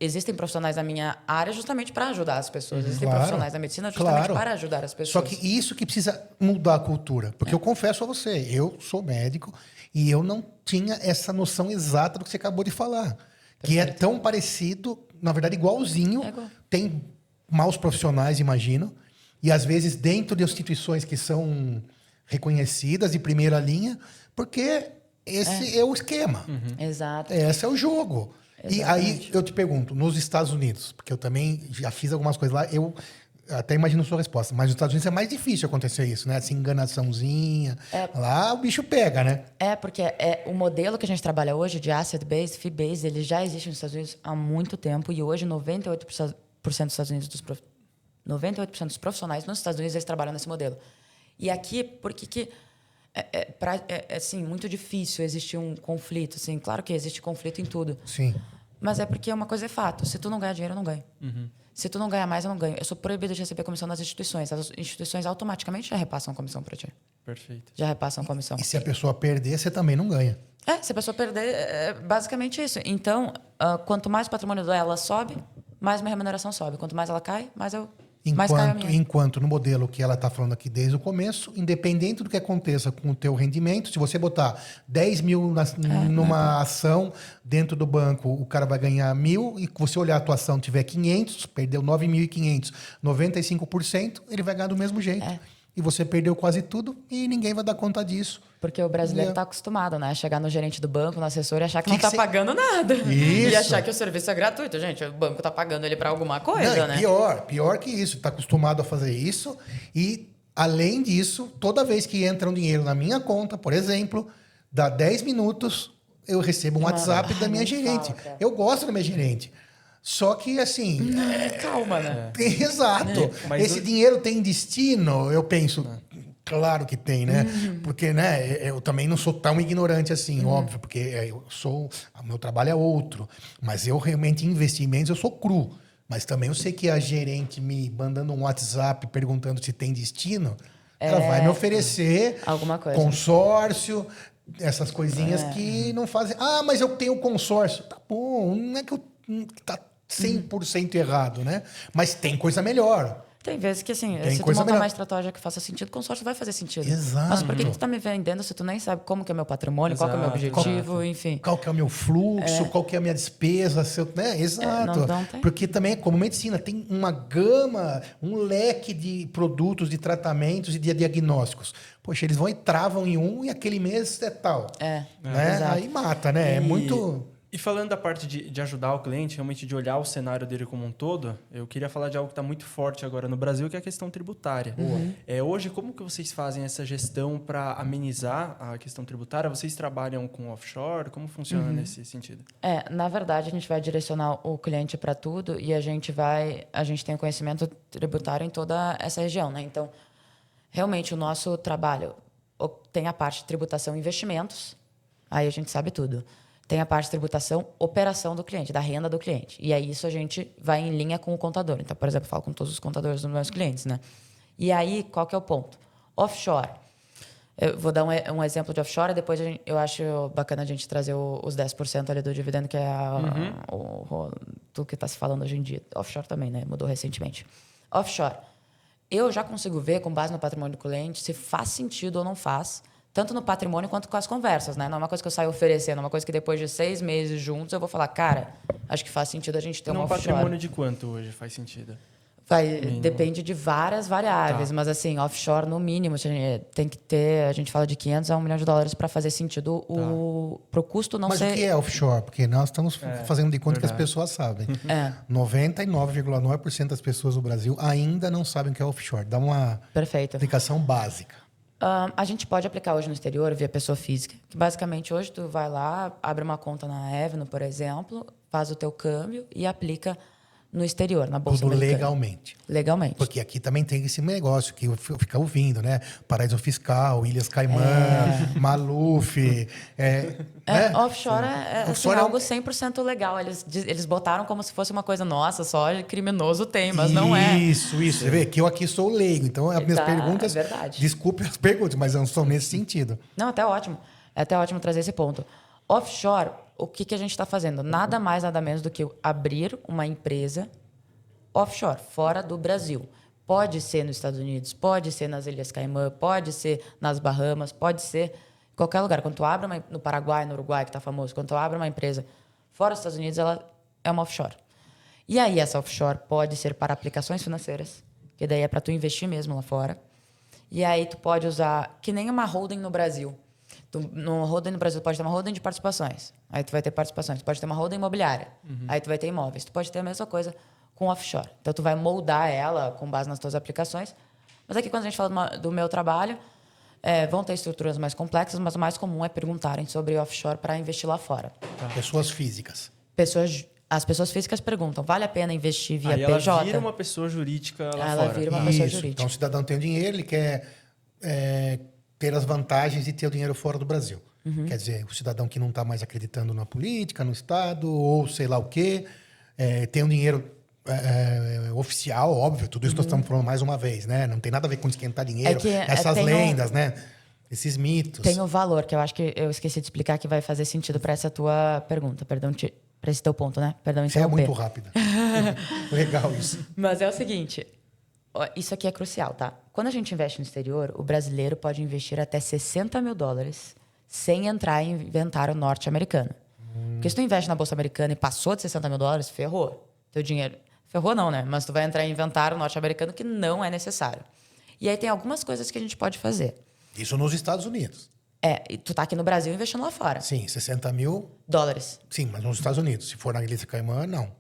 existem profissionais na minha área justamente para ajudar as pessoas. Existem Claro. profissionais da medicina justamente Claro. para ajudar as pessoas. Só que isso que precisa mudar a cultura. Porque eu confesso a você, eu sou médico e eu não tinha essa noção exata do que você acabou de falar. Que é tão parecido, na verdade, igualzinho. É igual. Tem maus profissionais, imagino. E, às vezes, dentro de instituições que são reconhecidas de primeira linha, porque esse é o esquema. Exato. Esse é o jogo. E aí Exatamente. eu te pergunto, nos Estados Unidos, porque eu também já fiz algumas coisas lá, eu até imagino a sua resposta, mas nos Estados Unidos é mais difícil acontecer isso, né? Essa enganaçãozinha. Lá o bicho pega, né? Porque o modelo que a gente trabalha hoje de asset-based, fee-based, ele já existe nos Estados Unidos há muito tempo e hoje 98% dos Estados Unidos 98% dos profissionais nos Estados Unidos eles trabalham nesse modelo. E aqui, por que assim, muito difícil existir um conflito, assim, claro que existe conflito em tudo. Sim. Mas é porque uma coisa é fato, se tu não ganha dinheiro, eu não ganho. Se tu não ganha mais, eu não ganho. Eu sou proibido de receber comissão das instituições. As instituições automaticamente já repassam comissão para ti. Perfeito. Já repassam comissão. E se a pessoa perder, você também não ganha. Se a pessoa perder, é basicamente isso. Então, quanto mais o patrimônio dela sobe, mais minha remuneração sobe. Quanto mais ela cai, mais cai a minha. Enquanto no modelo que ela está falando aqui desde o começo, independente do que aconteça com o teu rendimento, se você botar 10 mil numa ação dentro do banco, o cara vai ganhar 1.000, e você olhar a tua ação tiver 500, perdeu 9.500, 95%, ele vai ganhar do mesmo jeito. E você perdeu quase tudo e ninguém vai dar conta disso. Porque o brasileiro está acostumado, né? Chegar no gerente do banco, no assessor e achar que não está cê- pagando nada. Isso. E achar que o serviço é gratuito. Gente, o banco está pagando ele para alguma coisa, Não, né? pior que isso. Está acostumado a fazer isso. E, além disso, toda vez que entra um dinheiro na minha conta, por exemplo, dá 10 minutos, eu recebo um WhatsApp da minha nem gerente. fala, cara. Eu gosto da minha gerente. Só que, assim... Calma, né? Exato. Mas Esse dinheiro tem destino? Eu penso... Claro que tem, né? Porque, né, eu também não sou tão ignorante assim, óbvio, porque o meu trabalho é outro. Mas eu realmente, em investimentos, eu sou cru. Mas também eu sei que a gerente me mandando um WhatsApp perguntando se tem destino, ela vai me oferecer alguma coisa. consórcio, essas coisinhas que não fazem... Ah, mas eu tenho consórcio. Tá bom, não é que tá 100% errado, né? Mas tem coisa melhor. Tem vezes que, assim, Tem se tu coisa montar melhor. uma estratégia que faça sentido, o consórcio vai fazer sentido. Exato. Mas por que tu tá me vendendo se tu nem sabe como que é o meu patrimônio, qual que é o meu Exato, objetivo, enfim. Qual que é o meu fluxo, qual que é a minha despesa, né? Exato. não tem. Porque também, como medicina, tem uma gama, um leque de produtos, de tratamentos e de diagnósticos. Poxa, eles vão e travam em um e aquele mês é tal. Né? exato. Aí mata, né? É muito... E falando da parte de ajudar o cliente, realmente de olhar o cenário dele como um todo, eu queria falar de algo que está muito forte agora no Brasil, que é a questão tributária. Hoje, como que vocês fazem essa gestão para amenizar a questão tributária? Vocês trabalham com offshore? Como funciona nesse sentido? Na verdade, a gente vai direcionar o cliente para tudo e a gente tem conhecimento tributário em toda essa região, né? Então, realmente, o nosso trabalho tem a parte de tributação e investimentos, aí a gente sabe tudo. Tem a parte de tributação, operação do cliente, da renda do cliente. E aí isso a gente vai em linha com o contador. Então, por exemplo, eu falo com todos os contadores dos meus clientes, né? E aí, qual que é o ponto? Offshore. Eu vou dar um exemplo de offshore, depois eu acho bacana a gente trazer os 10% ali do dividendo, que é tudo que está se falando hoje em dia. Offshore também, né? Mudou recentemente. Offshore. Eu já consigo ver, com base no patrimônio do cliente, se faz sentido ou não faz, tanto no patrimônio quanto com as conversas, né? Não é uma coisa que eu saio oferecendo, é uma coisa que depois de 6 meses juntos eu vou falar, cara, acho que faz sentido a gente ter um offshore. Patrimônio de quanto hoje faz sentido? Depende de várias variáveis, mas assim, offshore no mínimo, tem que ter, a gente fala de 500 a $1 milhão para fazer sentido pro custo não Mas ser... o que é offshore? Porque nós estamos fazendo de conta que as verdade. pessoas sabem. 99,9% das pessoas no Brasil ainda não sabem o que é offshore. Dá uma Perfeito. explicação básica. A gente pode aplicar hoje no exterior via pessoa física, que basicamente hoje tu vai lá, abre uma conta na Avenue, por exemplo, faz o teu câmbio e aplica no exterior, na Bolsa Tudo Americana. legalmente. Legalmente. Porque aqui também tem esse negócio que fica ouvindo, né? Paraíso Fiscal, Ilhas Caimã, Maluf. Né? Offshore é assim, Offshore é algo 100% legal. Eles botaram como se fosse uma coisa nossa, só criminoso tem, mas não é. Isso. Você vê que eu aqui sou leigo. Então, as minhas perguntas... É verdade. Desculpe as perguntas, mas não são nesse sentido. Não, até ótimo. É até ótimo trazer esse ponto. Offshore, o que a gente está fazendo? Nada mais, nada menos do que abrir uma empresa offshore, fora do Brasil. Pode ser nos Estados Unidos, pode ser nas Ilhas Caimã, pode ser nas Bahamas, pode ser em qualquer lugar. Quando tu abre no Paraguai, no Uruguai, que está famoso, quando tu abre uma empresa fora dos Estados Unidos, ela é uma offshore. E aí essa offshore pode ser para aplicações financeiras, que daí é para tu investir mesmo lá fora. E aí tu pode usar, que nem uma holding no Brasil. No holding no Brasil, tu pode ter uma holding de participações. Aí tu vai ter participações. Tu pode ter uma holding imobiliária. Aí tu vai ter imóveis. Tu pode ter a mesma coisa com offshore. Então, tu vai moldar ela com base nas tuas aplicações. Mas aqui, quando a gente fala do meu trabalho, vão ter estruturas mais complexas, mas o mais comum é perguntarem sobre offshore para investir lá fora. Pessoas físicas. As pessoas físicas perguntam, vale a pena investir via Aí PJ? ela vira uma pessoa jurídica lá fora. Ela vira uma pessoa jurídica. Então, o cidadão tem o dinheiro, ele quer ter as vantagens de ter o dinheiro fora do Brasil. Quer dizer, o cidadão que não está mais acreditando na política, no Estado, ou sei lá o quê, tem um dinheiro oficial, óbvio, tudo isso nós estamos falando mais uma vez, né? Não tem nada a ver com esquentar dinheiro, essas lendas, né? Esses mitos. Tem o valor, que eu acho que eu esqueci de explicar, que vai fazer sentido para essa tua pergunta. Perdão, para esse teu ponto, né? Perdão, Você é interromper. muito rápida. Legal isso. Mas é o seguinte, isso aqui é crucial, tá? Quando a gente investe no exterior, o brasileiro pode investir até $60 mil sem entrar em inventário norte-americano. Porque se tu investe na Bolsa Americana e passou de $60 mil, ferrou. Teu dinheiro... Ferrou não, né? Mas tu vai entrar em inventário norte-americano que não é necessário. E aí tem algumas coisas que a gente pode fazer. Isso nos Estados Unidos. E tu tá aqui no Brasil investindo lá fora. Sim, 60 mil... Dólares. Sim, mas nos Estados Unidos. Se for na Ilha Caimã, não.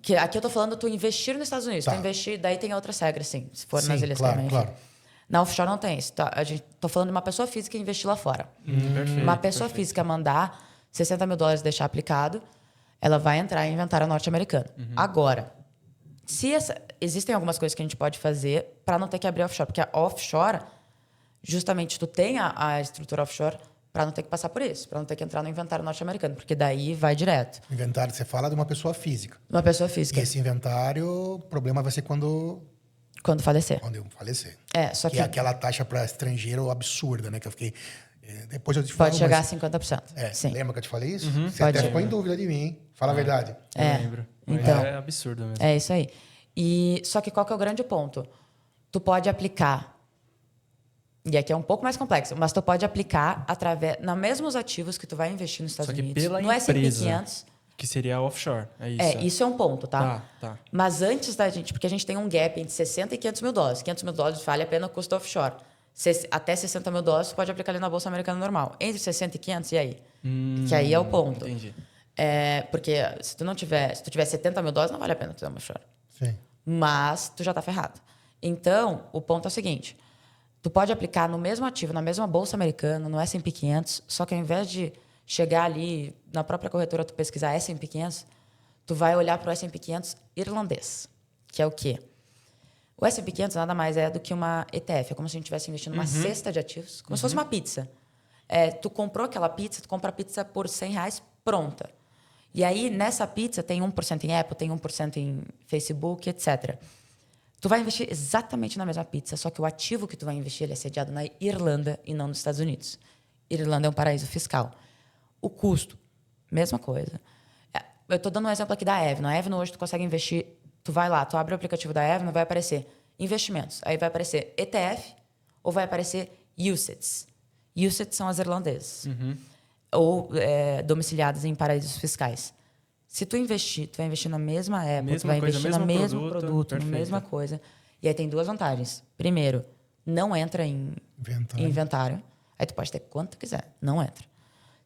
Que aqui eu tô falando tu investir nos Estados Unidos. Tá. Tu investir, daí tem outras regras, sim. Se for Sim, nas Ilhas claro, Caimã, claro. Na offshore não tem isso. Tô falando de uma pessoa física investir lá fora. Perfeito, Uma pessoa física mandar $60 mil e deixar aplicado, ela vai entrar em inventário norte-americano. Agora, existem algumas coisas que a gente pode fazer para não ter que abrir offshore. Porque a offshore, justamente, tu tem a estrutura offshore para não ter que passar por isso. Para não ter que entrar no inventário norte-americano. Porque daí vai direto. Inventário, você fala de uma pessoa física. Uma pessoa E física, esse inventário, o problema vai ser quando falecer. eu falecer. Só Que que é aquela taxa para estrangeiro absurda, né? Que eu fiquei... Depois eu te falo, pode chegar mas- a 50%. Sim. Lembra que eu te falei isso? Você pode até ser. ficou em dúvida de mim, hein? Fala a verdade. Eu lembro. Mas então. é absurdo mesmo. É isso aí. Só que qual que é o grande ponto? Tu pode aplicar, e aqui é um pouco mais complexo, mas tu pode aplicar nos mesmos ativos que tu vai investir nos Estados Só que Unidos. pela no S&P empresa, 500. que seria a offshore. É isso. Isso é um ponto, tá? Tá. Mas antes da gente, porque a gente tem um gap entre 60 e $500 mil. $500 mil vale a pena o custo offshore. Até $60 mil tu pode aplicar ali na Bolsa Americana normal. Entre 60 e 500, e aí? Que aí é o ponto. Entendi. Porque se tu tiver $70 mil, não vale a pena tu ter uma offshore. Sim. Mas tu já está ferrado. Então, o ponto é o seguinte. Tu pode aplicar no mesmo ativo, na mesma Bolsa Americana, no S&P 500, só que ao invés de chegar ali, na própria corretora, tu pesquisar S&P 500, tu vai olhar para o S&P 500 irlandês, que é o quê? O S&P 500 nada mais é do que uma ETF. É como se a gente estivesse investindo numa cesta de ativos, como se fosse uma pizza. Tu comprou aquela pizza, tu compra a pizza por R$100 pronta. E aí, nessa pizza, tem 1% em Apple, tem 1% em Facebook, etc. Tu vai investir exatamente na mesma pizza, só que o ativo que tu vai investir ele é sediado na Irlanda e não nos Estados Unidos. Irlanda é um paraíso fiscal. O custo, mesma coisa. Eu estou dando um exemplo aqui da Avenue. A Avenue hoje tu consegue investir, tu vai lá, tu abre o aplicativo da Avenue, vai aparecer investimentos. Aí vai aparecer ETF ou vai aparecer UCITS. UCITS são as irlandesas. Ou domiciliadas em paraísos fiscais. Se tu investir, tu vai investir na mesma Apple, tu Mesma vai coisa, investir no mesmo mesmo produto, produto, na perfeito. mesma coisa. E aí tem duas vantagens. Primeiro, não entra em inventário. Aí tu pode ter quanto tu quiser, não entra.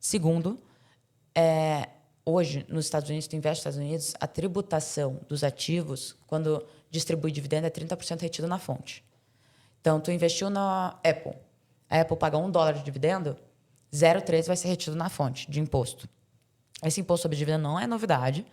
Segundo, hoje, nos Estados Unidos, tu investe nos Estados Unidos, a tributação dos ativos, quando distribui dividendo, é 30% retido na fonte. Então, tu investiu na Apple. A Apple paga $1 de dividendo, 0,3 vai ser retido na fonte de imposto. Esse imposto sobre dividendo não é novidade.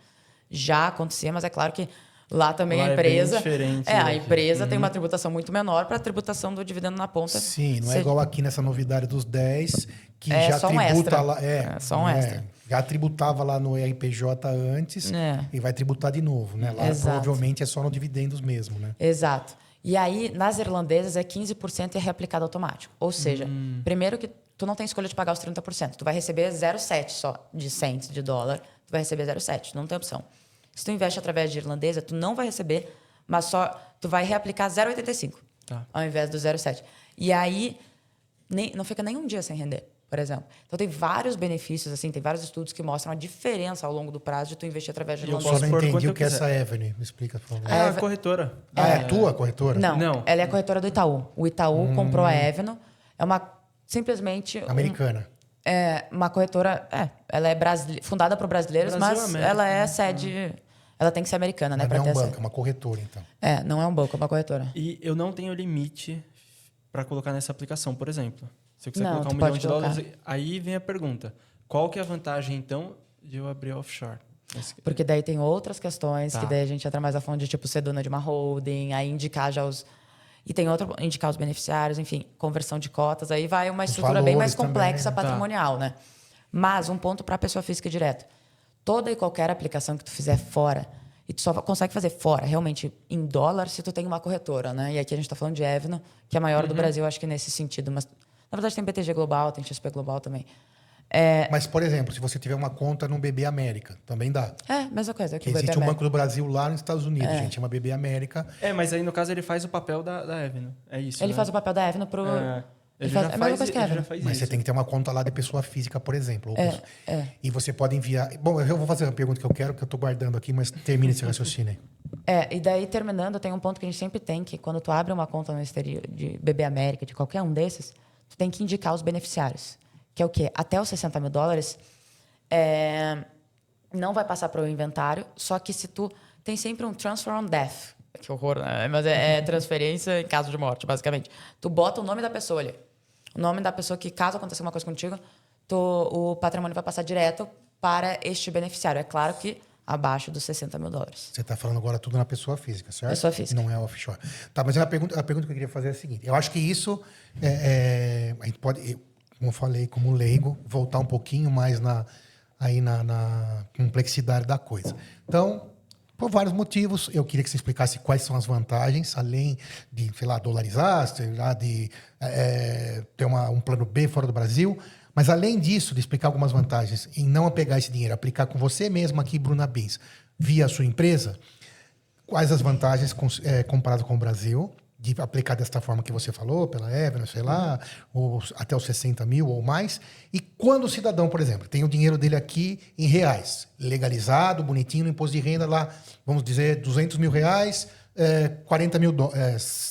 Já acontecia, mas é claro que lá também Lá a é bem empresa... diferente, a né? empresa tem uma tributação muito menor para a tributação do dividendo na ponta. Sim, não é ser- igual aqui nessa novidade dos 10, que É já só um tributa extra. lá. É só um não extra. Já tributava lá no RPJ antes É. e vai tributar de novo, né? Lá Exato. provavelmente é só no dividendos mesmo, né? Exato. E aí, nas irlandesas, é 15% e é reaplicado automático. Ou seja, primeiro que tu não tem escolha de pagar os 30%. Tu vai receber 0,7 só de cents de dólar. Tu vai receber 0,7. Não tem opção. Se tu investe através de irlandesa, tu não vai receber, mas só tu vai reaplicar 0,85 ao invés do 0,7. E aí, não fica nem um dia sem render, por exemplo. Então, tem vários benefícios, assim, tem vários estudos que mostram a diferença ao longo do prazo de tu investir através de E eu Só irlandesa. não Posso pôr entendi quanto o que é eu essa Avenue. Me explica, por favor. É a corretora. É tua corretora? Não, ela é a corretora do Itaú. O Itaú comprou a Avenue. É simplesmente Americana. é uma corretora. Ela é fundada por brasileiros, Brasil, mas América, ela é sede. Ela tem que ser americana, né? Mas não pra é um ter banco, é uma corretora, então. não é um banco, é uma corretora. E eu não tenho limite para colocar nessa aplicação, por exemplo. Se eu quiser Não, colocar tu $1 milhão pode de colocar. dólares, aí vem a pergunta. Qual que é a vantagem, então, de eu abrir offshore? Porque daí tem outras questões, Tá. que daí a gente entra mais a fundo de tipo ser dona de uma holding, aí indicar já os. E tem outro, indicar os beneficiários, enfim, conversão de cotas, aí vai uma estrutura bem mais valores complexa também, né? patrimonial, né? Mas um ponto para a pessoa física direto. Toda e qualquer aplicação que tu fizer fora, e tu só consegue fazer fora, realmente, em dólar, se tu tem uma corretora, né? E aqui a gente está falando de Avenue, que é a maior do Brasil, acho que nesse sentido. Mas, na verdade, tem BTG Global, tem XP Global também. Mas, por exemplo, se você tiver uma conta no BB América, também dá. Mesma coisa. Que existe um Banco do Brasil lá nos Estados Unidos, gente, chama BB América. Mas aí, no caso, ele faz o papel da Avenue. É isso, Ele né? faz o papel da Avenue pro... Ele faz já a mesma faz, coisa que a ele já Avenue. faz Mas isso. você tem que ter uma conta lá de pessoa física, por exemplo. E você pode enviar... Bom, eu vou fazer a pergunta que eu quero, que eu estou guardando aqui, mas termine esse raciocínio aí. E daí, terminando, tem um ponto que a gente sempre tem, que quando tu abre uma conta no exterior, de BB América, de qualquer um desses, tu tem que indicar os beneficiários. Que é o quê? Até os $60 mil, não vai passar para o inventário, só que se tu... Tem sempre um transfer on death. Que horror, né? Mas é transferência em caso de morte, basicamente. Tu bota o nome da pessoa ali. O nome da pessoa que, caso aconteça uma coisa contigo, o patrimônio vai passar direto para este beneficiário. É claro que abaixo dos $60 mil. Você está falando agora tudo na pessoa física, certo? Pessoa física. Não é offshore. Tá, mas a pergunta que eu queria fazer é a seguinte. Eu acho que isso, a gente pode, como eu falei, como leigo, voltar um pouquinho mais na complexidade da coisa. Então, por vários motivos, eu queria que você explicasse quais são as vantagens, além de, sei lá, dolarizar, sei lá, de ter um plano B fora do Brasil. Mas, além disso, de explicar algumas vantagens em não pegar esse dinheiro, aplicar com você mesmo aqui, Bruna Bins, via a sua empresa, quais as vantagens comparadas com o Brasil, de aplicar desta forma que você falou, pela Avenue, sei lá, ou até os 60 mil ou mais. E quando o cidadão, por exemplo, tem o dinheiro dele aqui em reais, legalizado, bonitinho, no imposto de renda lá, vamos dizer, 200 mil reais,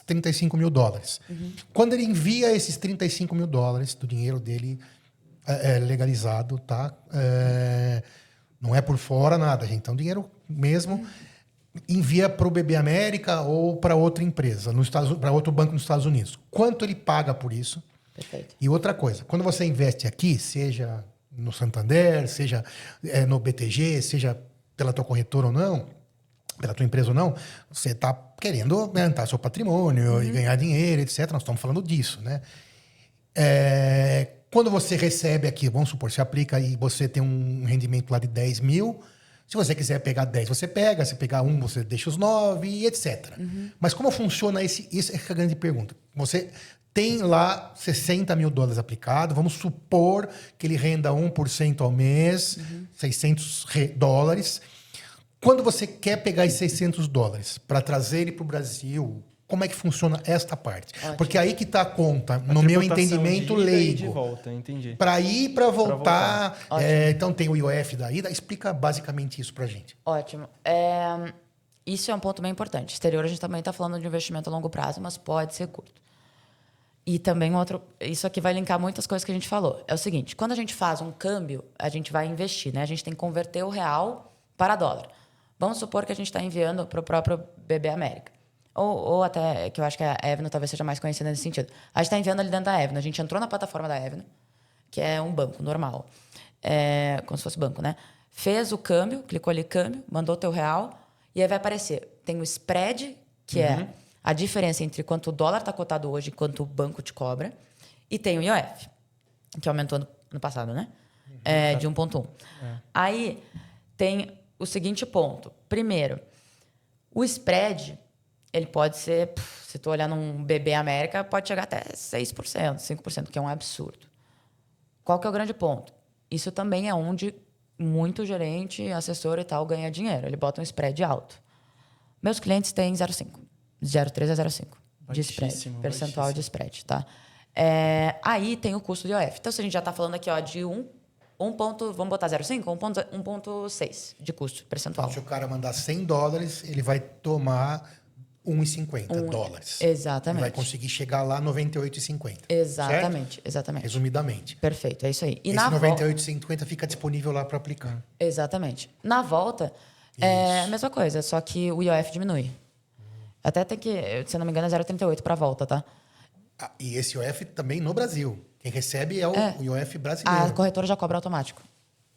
35 mil dólares. Quando ele envia esses 35 mil dólares do dinheiro dele legalizado, tá? Não é por fora nada, gente. Então, dinheiro mesmo envia para o BB América ou para outra empresa, para outro banco nos Estados Unidos. Quanto ele paga por isso? Perfeito. E outra coisa, quando você investe aqui, seja no Santander, seja no BTG, seja pela tua corretora ou não, pela tua empresa ou não, você está querendo aumentar seu patrimônio e ganhar dinheiro, etc. Nós estamos falando disso, né? Quando você recebe aqui, vamos supor, você aplica e você tem um rendimento lá de 10 mil, se você quiser pegar 10, você pega. Se pegar 1, você deixa os 9 e etc. Mas como funciona essa é a grande pergunta. Você tem lá 60 mil dólares aplicado, vamos supor que ele renda 1% ao mês, 600 dólares. Quando você quer pegar esses 600 dólares para trazer ele para o Brasil, como é que funciona esta parte? Ótimo. Porque aí que está a conta, no A meu tributação entendimento de ida e leigo. de volta, entendi. Para ir, para voltar. Ótimo. Então tem o IOF da ida. Explica basicamente isso para gente. Ótimo. Isso é um ponto bem importante. Exterior, a gente também está falando de investimento a longo prazo, mas pode ser curto. E também isso aqui vai linkar muitas coisas que a gente falou. É o seguinte, quando a gente faz um câmbio, a gente vai investir, né? A gente tem que converter o real para dólar. Vamos supor que a gente está enviando para o próprio BB América. Ou até, que eu acho que a Avenue talvez seja mais conhecida nesse sentido. A gente está enviando ali dentro da Avenue. A gente entrou na plataforma da Avenue, que é um banco normal. Como se fosse banco, né? Fez o câmbio, clicou ali câmbio, mandou o teu real, e aí vai aparecer. Tem o spread, que é a diferença entre quanto o dólar está cotado hoje e quanto o banco te cobra. E tem o IOF, que aumentou no passado, né? De 1,1. Aí tem o seguinte ponto. Primeiro, o spread, ele pode ser, se tu olhar num BB América, pode chegar até 6%, 5%, que é um absurdo. Qual que é o grande ponto? Isso também é onde muito gerente, assessor e tal ganha dinheiro. Ele bota um spread alto. Meus clientes têm 0,5. 0,3 a 0,5 de spread. Percentual de spread, tá? Aí tem o custo de IOF. Então, se a gente já está falando aqui de vamos botar 0,5 ou 1,6 de custo percentual. Então, se o cara mandar $100, ele vai tomar 1,50 dólares. Exatamente. Ele vai conseguir chegar lá 98,50. Exatamente, certo? exatamente. Resumidamente. Perfeito, é isso aí. E esse 98,50 fica disponível lá para aplicar. Exatamente. Na volta, é a mesma coisa, só que o IOF diminui. Até tem que, se eu não me engano, é 0,38 para a volta, tá? E esse IOF também no Brasil. Quem recebe é o IOF brasileiro. A corretora já cobra automático.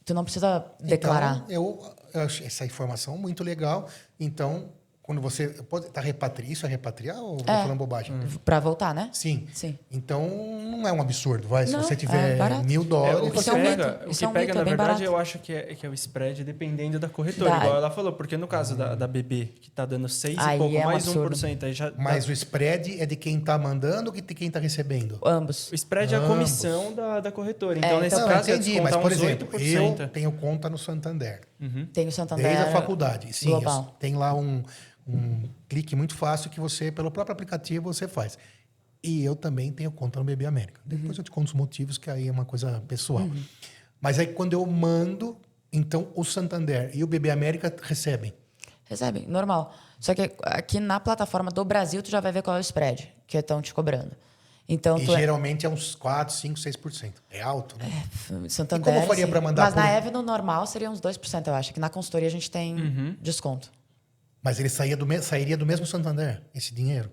Tu não precisa declarar. Então, eu achei essa informação muito legal. Então, quando você... Tá isso é repatriar ou tô falando bobagem? Para voltar, né? Sim. Sim. Então, não é um absurdo. Se Não, você tiver barato. $1.000... O que Isso é um pega, mito, o isso que é um pega mito, na é bem verdade, barato. eu acho que é o spread dependendo da corretora, igual ela falou. Porque no caso da BB, que tá dando 6 Aí e pouco, é um mais absurdo. 1%, aí já Mas o spread é de quem tá mandando ou de quem tá recebendo? Ambos. o spread é a comissão da corretora. Então, nesse Não, caso, entendi. é Mas, descontar por uns exemplo, 8%. eu tenho conta no Santander. Tem o Santander Desde a faculdade. Sim, Global. tem lá um clique muito fácil que você, pelo próprio aplicativo, você faz. E eu também tenho conta no BB América. Depois eu te conto os motivos, que aí é uma coisa pessoal. Mas aí quando eu mando, então o Santander e o BB América recebem. Recebem, normal. Só que aqui na plataforma do Brasil, tu já vai ver qual é o spread que estão te cobrando. Então, E geralmente é uns 4, 5, 6%. É alto, né? Santander, E como faria sim. para mandar Mas por... na Avenue normal seria uns 2%, eu acho. Que na consultoria a gente tem desconto. Mas ele sairia do mesmo Santander, esse dinheiro?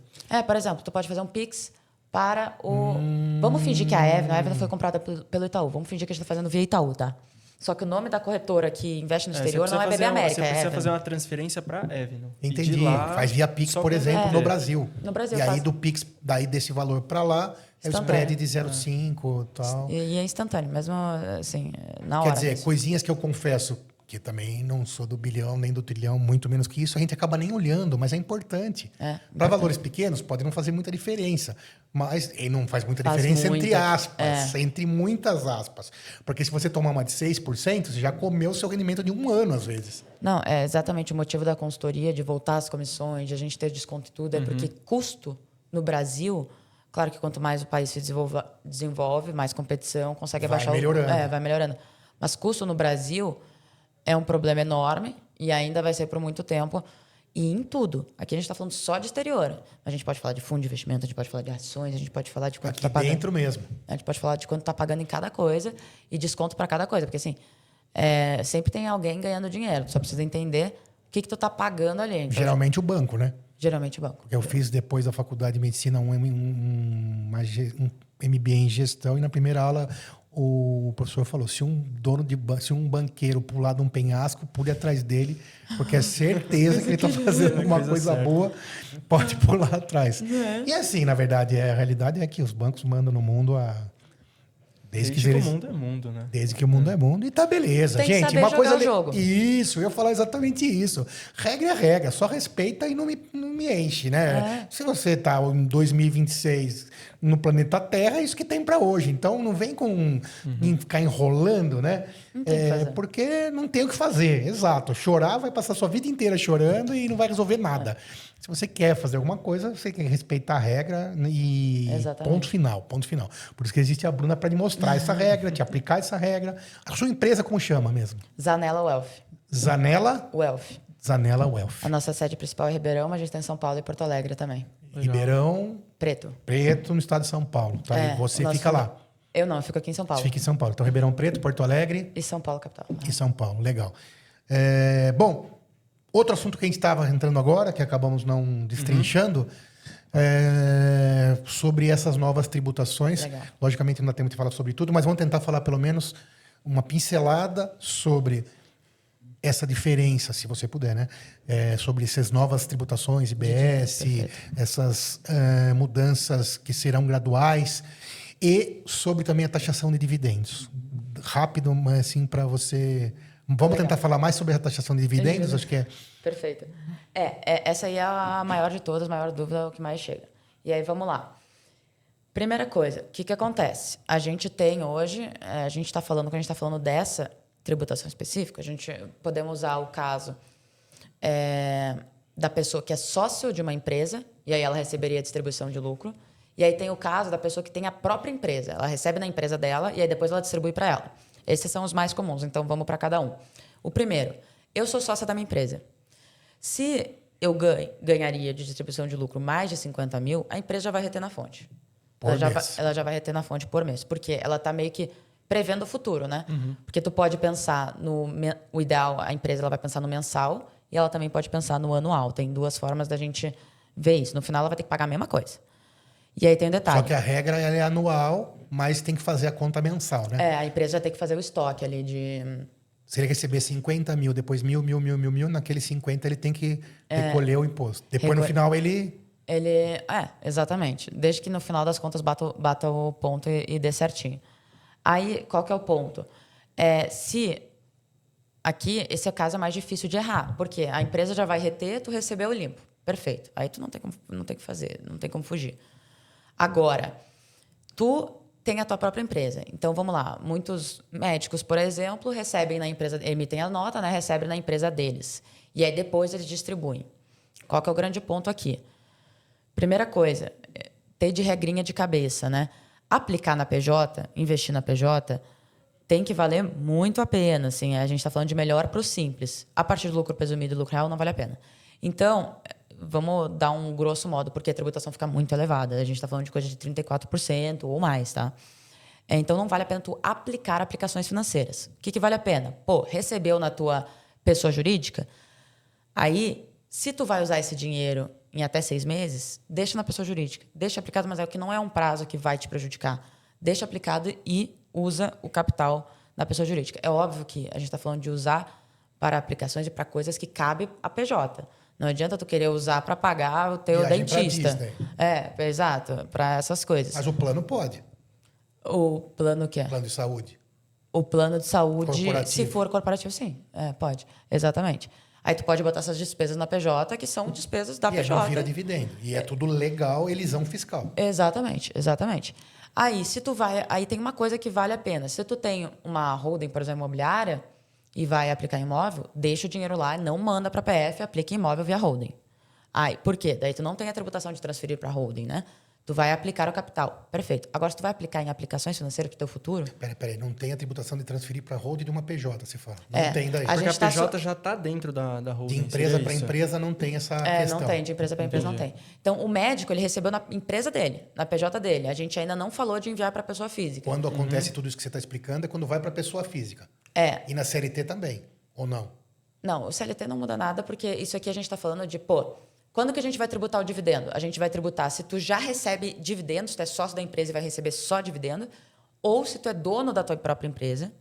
Por exemplo, tu pode fazer um Pix para o... Vamos fingir que a Avenue foi comprada pelo Itaú. Vamos fingir que a gente está fazendo via Itaú, tá? Só que o nome da corretora que investe no exterior não é BB América, Você é precisa Avenue. fazer uma transferência para Avenue. Entendi. E de lá, faz via Pix, só por exemplo, no Brasil. No Brasil, E aí faz. do Pix, daí desse valor para lá, é o spread de 0,5 e tal. E é instantâneo, mesmo assim, na hora. Quer dizer, mesmo. coisinhas que eu confesso, que também não sou do bilhão nem do trilhão, muito menos que isso, a gente acaba nem olhando, mas é importante. Para valores pequenos, pode não fazer muita diferença. Mas e não faz muita diferença entre muita. aspas, entre muitas aspas. Porque se você tomar uma de 6%, você já comeu o seu rendimento de um ano, às vezes. Não, é exatamente o motivo da consultoria, de voltar às comissões, de a gente ter desconto e tudo, é porque custo no Brasil, claro que quanto mais o país se desenvolve, mais competição, consegue Vai abaixar melhorando. vai melhorando. Mas custo no Brasil é um problema enorme e ainda vai ser por muito tempo. E em tudo. Aqui a gente está falando só de exterior. A gente pode falar de fundo de investimento, a gente pode falar de ações, a gente pode falar de quanto Aqui está pagando. dentro mesmo. A gente pode falar de quanto está pagando em cada coisa e desconto para cada coisa. Porque assim, sempre tem alguém ganhando dinheiro. Tu só precisa entender o que tu está pagando ali. Então, Geralmente o banco, né? geralmente o banco. Eu fiz depois da faculdade de medicina um MBA em gestão e na primeira aula o professor falou: se um banqueiro pular de um penhasco, pule atrás dele, porque é certeza que ele está fazendo alguma coisa boa, pode pular atrás. E assim, na verdade, a realidade é que os bancos mandam no mundo desde que o mundo é mundo, né? Desde que o mundo é mundo. E tá beleza. Tem que Gente, saber uma jogar coisa. o jogo. Isso, eu ia falar exatamente isso. Regra é regra, só respeita e não me enche, né? Se você tá em 2026 no planeta Terra, é isso que tem para hoje. Então não vem em ficar enrolando, né? Não tem o que fazer. Porque não tem o que fazer. Exato. Chorar, vai passar sua vida inteira chorando e não vai resolver nada. Se você quer fazer alguma coisa, você tem que respeitar a regra e Exatamente. ponto final, ponto final. Por isso que existe a Bruna para te mostrar essa regra, te aplicar essa regra. A sua empresa como chama mesmo? Zanella Wealth. Zanella Wealth. A nossa sede principal é Ribeirão, mas a gente tem em São Paulo e Porto Alegre também. Legal. Ribeirão Preto. Preto, no estado de São Paulo. Tá? E você o nosso fica lá. Eu não, eu fico aqui em São Paulo. Você fica em São Paulo. Então, Ribeirão Preto, Porto Alegre E São Paulo, capital. e São Paulo. Legal. Bom, Outro assunto que a gente estava entrando agora, que acabamos não destrinchando, sobre essas novas tributações. Legal. Logicamente não dá tempo de falar sobre tudo, mas vamos tentar falar pelo menos uma pincelada sobre essa diferença, se você puder, né? Sobre essas novas tributações, IBS, Perfeito. essas mudanças que serão graduais e sobre também a taxação de dividendos. Rápido, mas assim, para você... Vamos Legal. tentar falar mais sobre a taxação de dividendos, acho que é... Perfeito. Essa aí é a maior de todas, a maior dúvida, é o que mais chega. E aí, vamos lá. Primeira coisa, o que acontece? A gente tem hoje, a gente está falando, quando a gente está falando dessa tributação específica, a gente podemos usar o caso da pessoa que é sócio de uma empresa, e aí ela receberia a distribuição de lucro. E aí tem o caso da pessoa que tem a própria empresa. Ela recebe na empresa dela e aí depois ela distribui para ela. Esses são os mais comuns, então vamos para cada um. O primeiro, eu sou sócia da minha empresa. Se eu ganharia de distribuição de lucro mais de 50 mil, a empresa já vai reter na fonte. Ela já vai reter na fonte por mês, porque ela está meio que prevendo o futuro, né? Porque tu pode pensar o ideal, a empresa ela vai pensar no mensal e ela também pode pensar no anual. Tem duas formas da gente ver isso. No final, ela vai ter que pagar a mesma coisa. E aí tem um detalhe. Só que a regra ela é anual, mas tem que fazer a conta mensal, né? A empresa já tem que fazer o estoque ali de... Se ele receber 50 mil, depois mil, naqueles 50 ele tem que recolher o imposto. Depois, no final, ele... Exatamente. Desde que no final das contas bata o ponto e dê certinho. Aí, qual que é o ponto? Se aqui, esse é o caso mais difícil de errar, porque a empresa já vai reter, tu recebeu o limpo. Perfeito. Aí tu não tem que fazer, não tem como fugir. Agora, tu tem a tua própria empresa. Então, vamos lá. Muitos médicos, por exemplo, recebem na empresa, emitem a nota, né? Recebem na empresa deles. E aí, depois, eles distribuem. Qual que é o grande ponto aqui? Primeira coisa, ter de regrinha de cabeça, né? Aplicar na PJ, investir na PJ, tem que valer muito a pena. Assim, a gente está falando de melhor para o simples. A partir do lucro presumido e lucro real, não vale a pena. Então, vamos dar um grosso modo, porque a tributação fica muito elevada. A gente está falando de coisa de 34% ou mais, tá? Então, não vale a pena tu aplicar aplicações financeiras. O que vale a pena? Pô, recebeu na tua pessoa jurídica, aí, se tu vai usar esse dinheiro em até 6 meses, deixa na pessoa jurídica. Deixa aplicado, mas é o que não é um prazo que vai te prejudicar. Deixa aplicado e usa o capital na pessoa jurídica. É óbvio que a gente está falando de usar para aplicações e para coisas que cabe a PJ. Não adianta tu querer usar para pagar o teu Viagem dentista. pra Disney. Exato, para essas coisas. Mas o plano pode. O plano o quê? Plano de saúde. O plano de saúde, Corporativo. se for corporativo, sim. Pode. Exatamente. Aí tu pode botar essas despesas na PJ, que são despesas da E PJ. aí não vira dividendo. E é tudo legal, elisão fiscal. Exatamente. Aí, se tu vai... Aí tem uma coisa que vale a pena. Se tu tem uma holding, por exemplo, imobiliária, e vai aplicar imóvel, deixa o dinheiro lá, não manda para a PF, aplica imóvel via holding. Aí, por quê? Daí tu não tem a tributação de transferir para holding, né? Tu vai aplicar o capital. Perfeito. Agora, se tu vai aplicar em aplicações financeiras para o teu futuro... Peraí. Não tem a tributação de transferir para holding de uma PJ, você fala. Não tem daí. Porque a gente tá PJ já está dentro da holding. De empresa seria para isso? empresa não tem essa questão. Não tem. De empresa para empresa não tem. Então, o médico, ele recebeu na empresa dele, na PJ dele. A gente ainda não falou de enviar para a pessoa física. Quando acontece tudo isso que você está explicando, é quando vai para a pessoa física. E na CLT também, ou não? Não, o CLT não muda nada, porque isso aqui a gente está falando de, quando que a gente vai tributar o dividendo? A gente vai tributar se tu já recebe dividendos, tu é sócio da empresa e vai receber só dividendo, ou se tu é dono da tua própria empresa,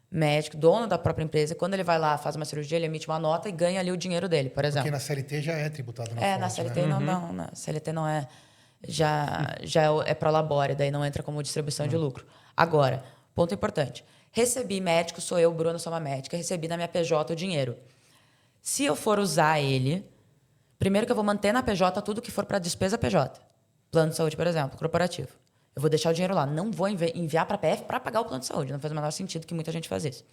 médico, dono da própria empresa, quando ele vai lá, faz uma cirurgia, ele emite uma nota e ganha ali o dinheiro dele, por exemplo. Porque na CLT já é tributado na fonte, na CLT né? não, na CLT não é, já é pro labore, daí não entra como distribuição de lucro. Agora, ponto importante, recebi médico, sou eu, Bruna, sou uma médica, recebi na minha PJ o dinheiro. Se eu for usar ele, primeiro que eu vou manter na PJ tudo que for para despesa PJ. Plano de saúde, por exemplo, corporativo. Eu vou deixar o dinheiro lá. Não vou enviar para a PF para pagar o plano de saúde. Não faz o menor sentido que muita gente faz isso.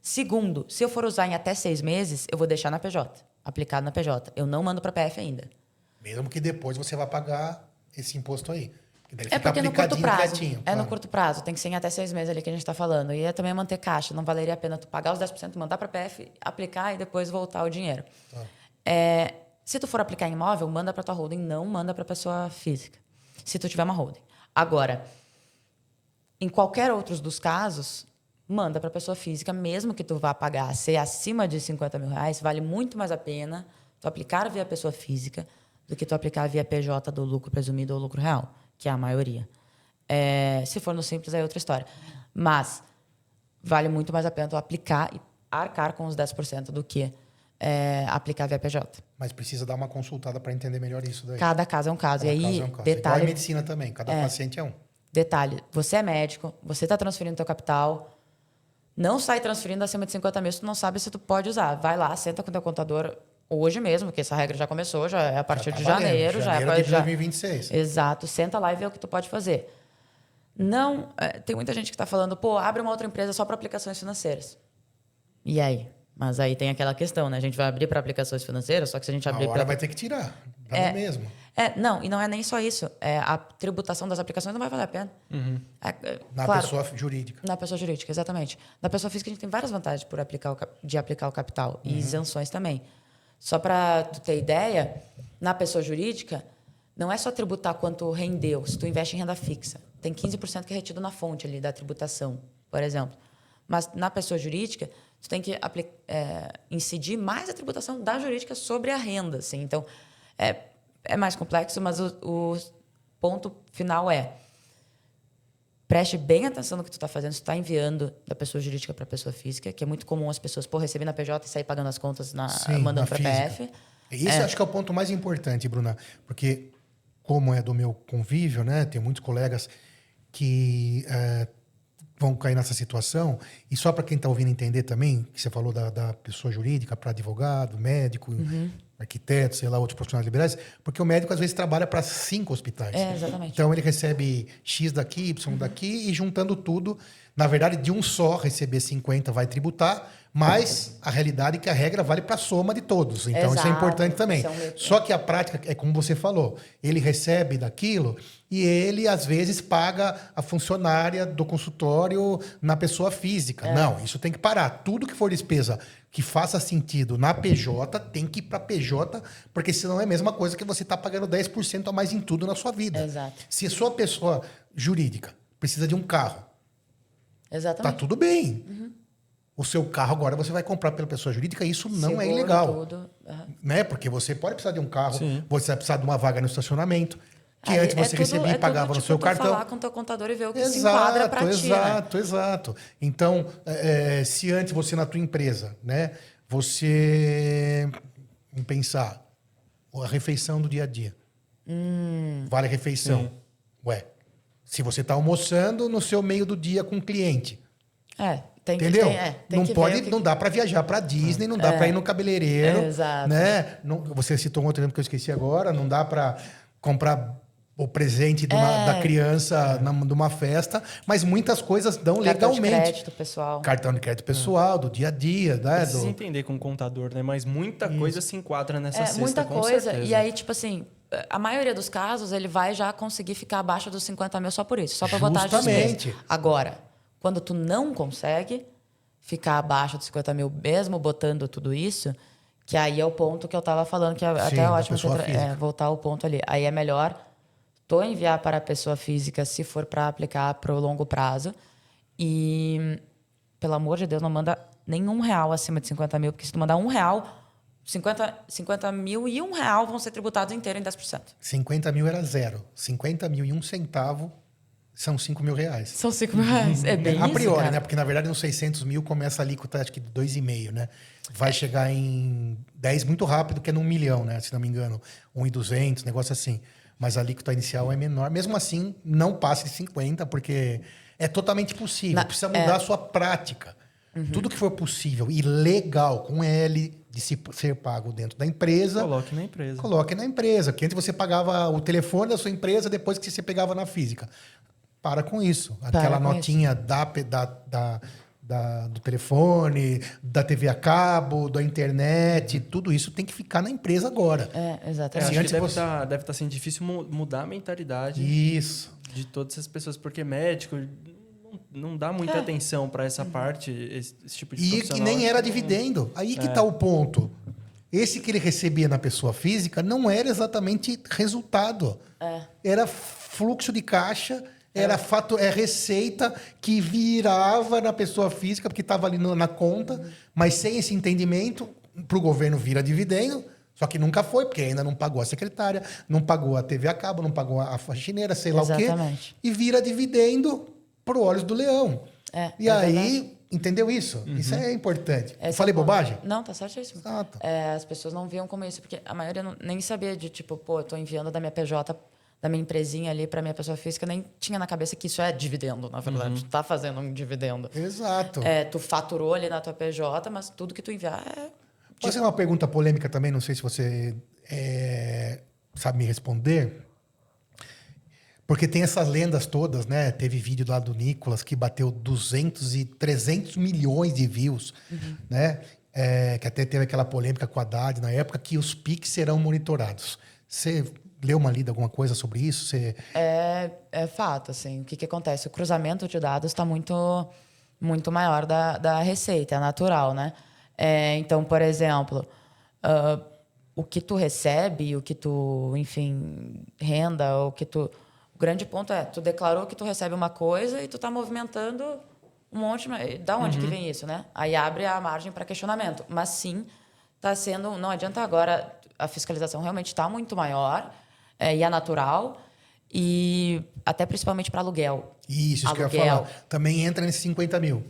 Segundo, se eu for usar em até 6 meses, eu vou deixar na PJ, aplicado na PJ. Eu não mando para a PF ainda. Mesmo que depois você vai pagar esse imposto aí. Porque no curto prazo. Quietinho, No curto prazo. Tem que ser em até 6 meses ali que a gente está falando. E também manter caixa. Não valeria a pena tu pagar os 10%, mandar para a PF, aplicar e depois voltar o dinheiro. Se tu for aplicar em imóvel, manda para tua holding, não manda para pessoa física. Se tu tiver uma holding. Agora, em qualquer outros dos casos, manda para a pessoa física, mesmo que tu vá pagar ser acima de 50 mil reais, vale muito mais a pena tu aplicar via pessoa física do que tu aplicar via PJ do lucro presumido ou lucro real, que é a maioria. Se for no simples, é outra história. Mas vale muito mais a pena tu aplicar e arcar com os 10% do que aplicar via PJ. Mas precisa dar uma consultada para entender melhor isso daí. Cada caso é um caso. Cada e aí, caso é um caso. detalhe... Igual em medicina também, cada paciente é um. Detalhe, você é médico, você está transferindo teu capital, não sai transferindo acima de 50 mil se tu não sabe se tu pode usar. Vai lá, senta com o teu contador hoje mesmo, porque essa regra já começou, já é a partir de janeiro. Janeiro de 2026. Exato, senta lá e vê o que tu pode fazer. Não, tem muita gente que está falando, pô, abre uma outra empresa só para aplicações financeiras. E aí? Mas aí tem aquela questão, né? A gente vai abrir para aplicações financeiras, só que se a gente abrir... A hora vai ter que tirar, dá mesmo. Não, e não é nem só isso. A tributação das aplicações não vai valer a pena. Na claro, pessoa jurídica. Na pessoa jurídica, exatamente. Na pessoa física, a gente tem várias vantagens de aplicar o capital e isenções também. Só para tu ter ideia, na pessoa jurídica, não é só tributar quanto rendeu. Se tu investe em renda fixa, tem 15% que é retido na fonte ali da tributação, por exemplo. Mas na pessoa jurídica, tu tem que incidir mais a tributação da jurídica sobre a renda. Assim. Então, é mais complexo, mas o ponto final preste bem atenção no que tu está fazendo. Se tu está enviando da pessoa jurídica para a pessoa física, que é muito comum as pessoas receber na PJ e sair pagando as contas mandando para a PF. Isso acho que é o ponto mais importante, Bruna, porque como é do meu convívio, né, tem muitos colegas que vão cair nessa situação, e só para quem está ouvindo entender também, que você falou da pessoa jurídica para advogado, médico, arquiteto, sei lá, outros profissionais liberais, porque o médico às vezes trabalha para 5 hospitais. Exatamente. Então ele recebe X daqui, Y daqui, e juntando tudo, na verdade, de um só receber 50 vai tributar, mas a realidade é que a regra vale para a soma de todos. Então isso é importante também. Só que a prática é como você falou, ele recebe daquilo e ele, às vezes, paga a funcionária do consultório na pessoa física. Não, isso tem que parar. Tudo que for despesa que faça sentido na PJ, tem que ir para PJ, porque senão é a mesma coisa que você está pagando 10% a mais em tudo na sua vida. Exato. Se a sua pessoa jurídica precisa de um carro, exatamente. tá tudo bem. O seu carro agora você vai comprar pela pessoa jurídica, isso não Seguro, é ilegal. Tudo. Né? Porque você pode precisar de um carro, Sim. você vai precisar de uma vaga no estacionamento, que antes você recebia e pagava no seu cartão. Falar com o teu contador e ver o que se enquadra para ti. Exato. Então, se antes você na tua empresa, né, você, vamos pensar, a refeição do dia a dia. Vale a refeição. Sim. Ué, se você está almoçando no seu meio do dia com um cliente, Tem entendeu? Tem não que pode, ver não dá para viajar para Disney, não dá para ir no cabeleireiro, exato. né? Não, você citou um outro exemplo que eu esqueci agora, não dá para comprar o presente da criança numa festa, mas muitas coisas dão cartão legalmente. De crédito pessoal. Cartão de crédito pessoal, do dia a dia, né? Precisa entender com o contador, né? Mas muita coisa se enquadra nessa cesta, muita com coisa. certeza. E aí, tipo assim, a maioria dos casos, ele vai já conseguir ficar abaixo dos 50 mil só por isso, só para botar a Justamente. despesa. Agora, quando tu não consegue ficar abaixo dos 50 mil mesmo botando tudo isso, que aí é o ponto que eu estava falando, que até é ótimo voltar ao ponto ali. Aí é melhor tu enviar para a pessoa física se for para aplicar para o longo prazo. E, pelo amor de Deus, não manda nenhum real acima de 50 mil, porque se tu mandar R$1, 50 mil e R$1 vão ser tributados inteiro em 10%. 50 mil era zero. 50 mil e um centavo são 5 mil reais. São 5 mil reais. É bem A priori, isso, né? Porque, na verdade, nos 600 mil começa a alíquota, acho que de 2,5, né? Vai chegar em 10 muito rápido, que é num milhão, né? Se não me engano. 1,200, negócio assim. Mas a alíquota inicial é menor. Mesmo assim, não passe de 50, porque é totalmente possível. Precisa mudar a sua prática. Tudo que for possível e legal, com L, de ser pago dentro da empresa... Coloque na empresa. Coloque na empresa. Que antes você pagava o telefone da sua empresa, depois que você pegava na física. Para com isso. Aquela notinha do telefone, da TV a cabo, da internet, tudo isso tem que ficar na empresa agora. Exatamente. Acho que deve estar sendo difícil mudar a mentalidade de todas essas pessoas, porque médico não dá muita atenção para essa parte, esse tipo de profissional. E que nem era dividendo. Aí que está o ponto. Esse que ele recebia na pessoa física não era exatamente resultado. Era fluxo de caixa. Era fato, é receita que virava na pessoa física, porque estava ali na conta, mas sem esse entendimento, para o governo vira dividendo, só que nunca foi, porque ainda não pagou a secretária, não pagou a TV a cabo, não pagou a faxineira, sei lá Exatamente. o quê, e vira dividendo para o Olhos do Leão. E aí, entendeu isso? Isso é importante. Falei bobagem? Não, tá certíssimo. Exato. As pessoas não viam como isso, porque a maioria nem sabia de, tipo, pô, eu tô enviando da minha PJ, da minha empresinha ali para minha pessoa física, nem tinha na cabeça que isso é dividendo, na verdade. Tu tá fazendo um dividendo. Exato. Tu faturou ali na tua PJ, mas tudo que tu enviar é... Pode ser uma pergunta polêmica também, não sei se você sabe me responder. Porque tem essas lendas todas, né? Teve vídeo lá do Nicolas que bateu 200 e 300 milhões de views, né? Que até teve aquela polêmica com a Haddad na época, que os PIX serão monitorados. Você leu uma lida, alguma coisa sobre isso? Você... É fato, assim. O que acontece? O cruzamento de dados está muito, muito maior da receita, é natural, né? Então, por exemplo, o que tu recebe, o que tu, enfim, renda, o que tu... O grande ponto é, tu declarou que tu recebe uma coisa e tu está movimentando um monte... Da onde que vem isso, né? Aí abre a margem para questionamento. Mas sim, está sendo... Não adianta agora... A fiscalização realmente está muito maior e é natural. E até principalmente para aluguel. Isso que eu ia falar. Também entra nesses 50 mil.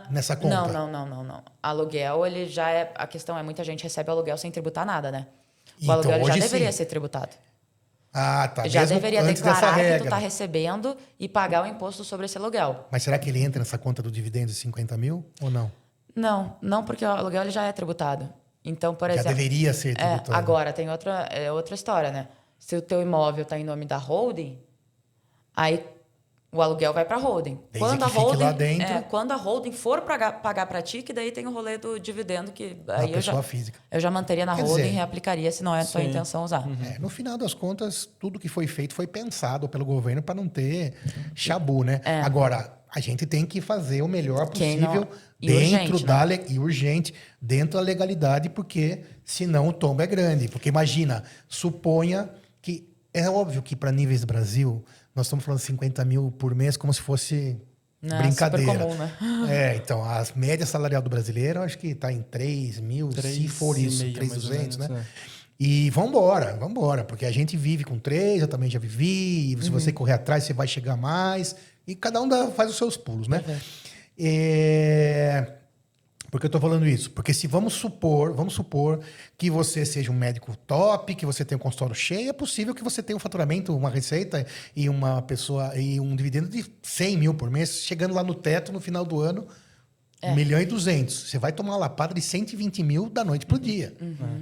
Nessa conta. Não. Aluguel, ele já é... A questão é, muita gente recebe aluguel sem tributar nada, né? O Então, aluguel ele já hoje deveria sim. ser tributado. Ah, tá. Já Mesmo deveria antes dessa declarar que tu regra. está recebendo e pagar o imposto sobre esse aluguel. Mas será que ele entra nessa conta do dividendo de 50 mil ou não? Não, porque o aluguel ele já é tributado. Então, por exemplo... Já deveria ser tributado. Agora, tem outra história, né? Se o teu imóvel está em nome da holding, aí o aluguel vai para a holding. Desde que fique lá dentro. Quando a holding for pagar para ti, que daí tem o rolê do dividendo, que aí pessoa física. Eu já manteria na Quer holding dizer, e reaplicaria, se não é a tua intenção usar. No final das contas, tudo que foi feito foi pensado pelo governo para não ter chabu, né? Agora, a gente tem que fazer o melhor possível urgente, dentro da legalidade, porque senão o tombo é grande. Porque imagina, suponha que é óbvio que para níveis do Brasil, nós estamos falando de 50 mil por mês como se fosse brincadeira. Super comum, né? Então, a média salarial do brasileiro, acho que está em 3 mil, se for isso, 3.200, né? E vambora, porque a gente vive com 3, eu também já vivi, e se você correr atrás, você vai chegar mais, e cada um faz os seus pulos, né? Por que eu estou falando isso? Porque se vamos supor que você seja um médico top, que você tenha um consultório cheio, é possível que você tenha um faturamento, uma receita e um dividendo de 100 mil por mês, chegando lá no teto no final do ano, 1.2 milhões. Você vai tomar uma lapada de 120 mil da noite pro dia,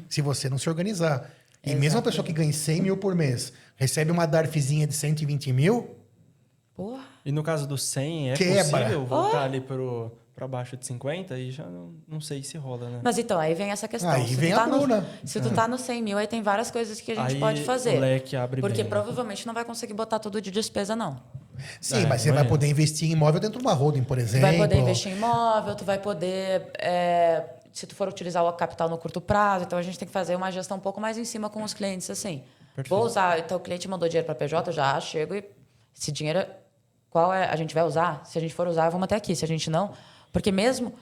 se você não se organizar. E mesmo a pessoa que ganha 100 mil por mês, recebe uma DARFzinha de 120 mil... Porra. E no caso do 100, possível voltar ali para baixo de 50? E já não sei se rola, né? Mas então, aí vem essa questão. Aí vem a Bruna. Se tu tá no 100 mil, aí tem várias coisas que a gente Aí pode fazer. o leque abre porque bem. provavelmente não vai conseguir botar tudo de despesa, não. Sim, mas você vai poder investir em imóvel dentro de uma holding, por exemplo. Tu vai poder investir em imóvel, tu vai poder... se tu for utilizar o capital no curto prazo, então a gente tem que fazer uma gestão um pouco mais em cima com os clientes, assim. Perfeito. Vou usar... Então, o cliente mandou dinheiro para PJ, eu já chego e... Esse dinheiro, qual a gente vai usar? Se a gente for usar, vamos até aqui. Se a gente não... Porque mesmo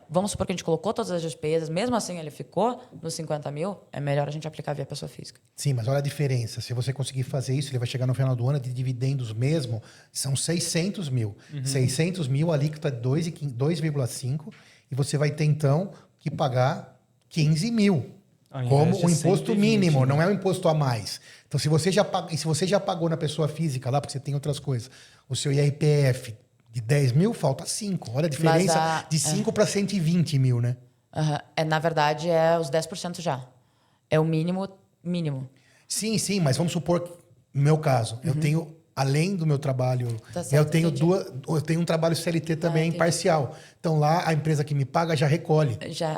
vamos supor que a gente colocou todas as despesas, mesmo assim ele ficou nos 50 mil, é melhor a gente aplicar via pessoa física. Sim, mas olha a diferença. Se você conseguir fazer isso, ele vai chegar no final do ano de dividendos mesmo, são 600 mil. 600 mil, a alíquota é 2,5 e você vai ter, então, que pagar 15 mil. Como o imposto 120, mínimo, né? não é um imposto a mais. Então, se você já pagou na pessoa física lá, porque você tem outras coisas, o seu IRPF de 10 mil, falta 5. Olha a diferença de 5 para 120 mil, né? Na verdade, é os 10% já. É o mínimo. Sim, mas vamos supor que, no meu caso, eu tenho, além do meu trabalho, Tá certo, eu tenho um trabalho CLT também entendi. parcial. Então, lá, a empresa que me paga já recolhe.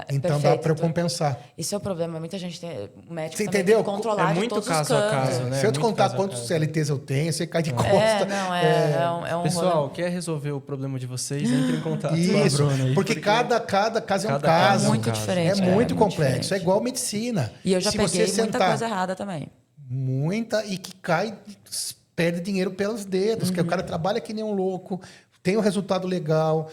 Então, dá perfeito. para eu compensar. Isso é o problema. Muita gente tem... O médico Você também entendeu? tem que controlar É de muito todos caso os a cantos. caso, né? Se eu te Muito contar caso a quantos caso. CLTs eu tenho, você cai de costa. É um Pessoal, rolê. quer resolver o problema de vocês, entre em contato com a Isso, Bruna aí. porque cada caso é um cada caso. caso é um Muito caso. diferente. É muito complexo. diferente. É igual medicina. E eu já Se peguei você muita sentar, coisa errada também. Muita, e que cai perde dinheiro pelos dedos, que o cara trabalha que nem um louco, tem um resultado legal,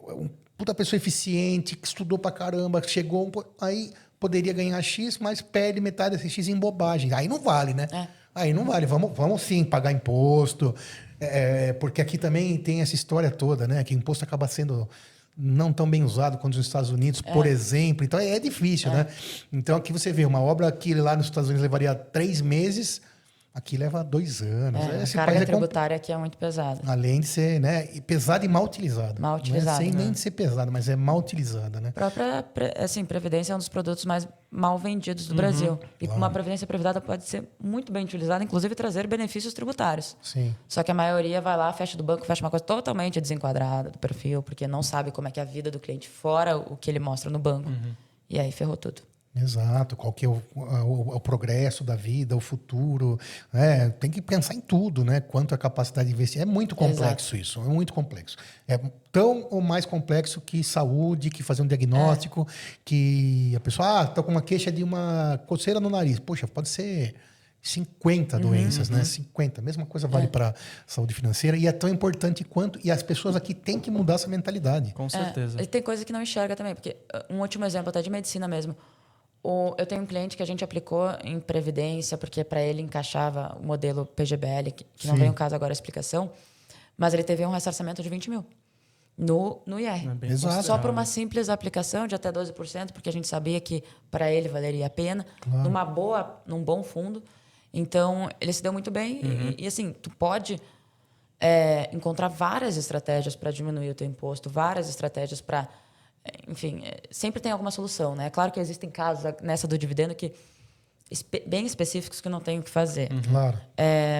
um puta pessoa eficiente, que estudou pra caramba, chegou, aí poderia ganhar X, mas perde metade desse X em bobagem. Aí não vale, né? Aí não vale. Vamos sim pagar imposto, porque aqui também tem essa história toda, né? Que o imposto acaba sendo não tão bem usado quanto nos Estados Unidos, por exemplo. Então é difícil, né? Então aqui você vê, uma obra que lá nos Estados Unidos levaria 3 meses, aqui leva 2 anos. A carga tributária aqui é muito pesada. Além de ser, né, pesada e mal utilizada. Mal utilizada. Não é sem nem de ser pesada, mas é mal utilizada, né? A própria Previdência é um dos produtos mais mal vendidos do Brasil. E uma Previdência privada pode ser muito bem utilizada, inclusive trazer benefícios tributários. Sim. Só que a maioria vai lá, fecha do banco, fecha uma coisa totalmente desenquadrada do perfil, porque não sabe como é que é a vida do cliente fora o que ele mostra no banco. E aí ferrou tudo. Exato, qual que é o progresso da vida, o futuro, né? Tem que pensar em tudo, né? Quanto a capacidade de investir. É muito complexo isso, é muito complexo. É tão ou mais complexo que saúde, que fazer um diagnóstico, que a pessoa, está com uma queixa de uma coceira no nariz. Poxa, pode ser 50 doenças, né? 50. Mesma coisa vale para saúde financeira e é tão importante quanto. E as pessoas aqui têm que mudar essa mentalidade. Com certeza. E tem coisa que não enxerga também, porque um último exemplo até de medicina mesmo. Eu tenho um cliente que a gente aplicou em Previdência, porque para ele encaixava o modelo PGBL, que não vem o caso agora a explicação, mas ele teve um ressarcimento de 20 mil no IR. Exato. Só por uma simples aplicação de até 12%, porque a gente sabia que para ele valeria a pena, num bom fundo. Então, ele se deu muito bem. E assim, tu pode encontrar várias estratégias para diminuir o teu imposto, várias estratégias para... Enfim, sempre tem alguma solução, né? Claro que existem casos nessa do dividendo bem específicos que não tem o que fazer. Claro.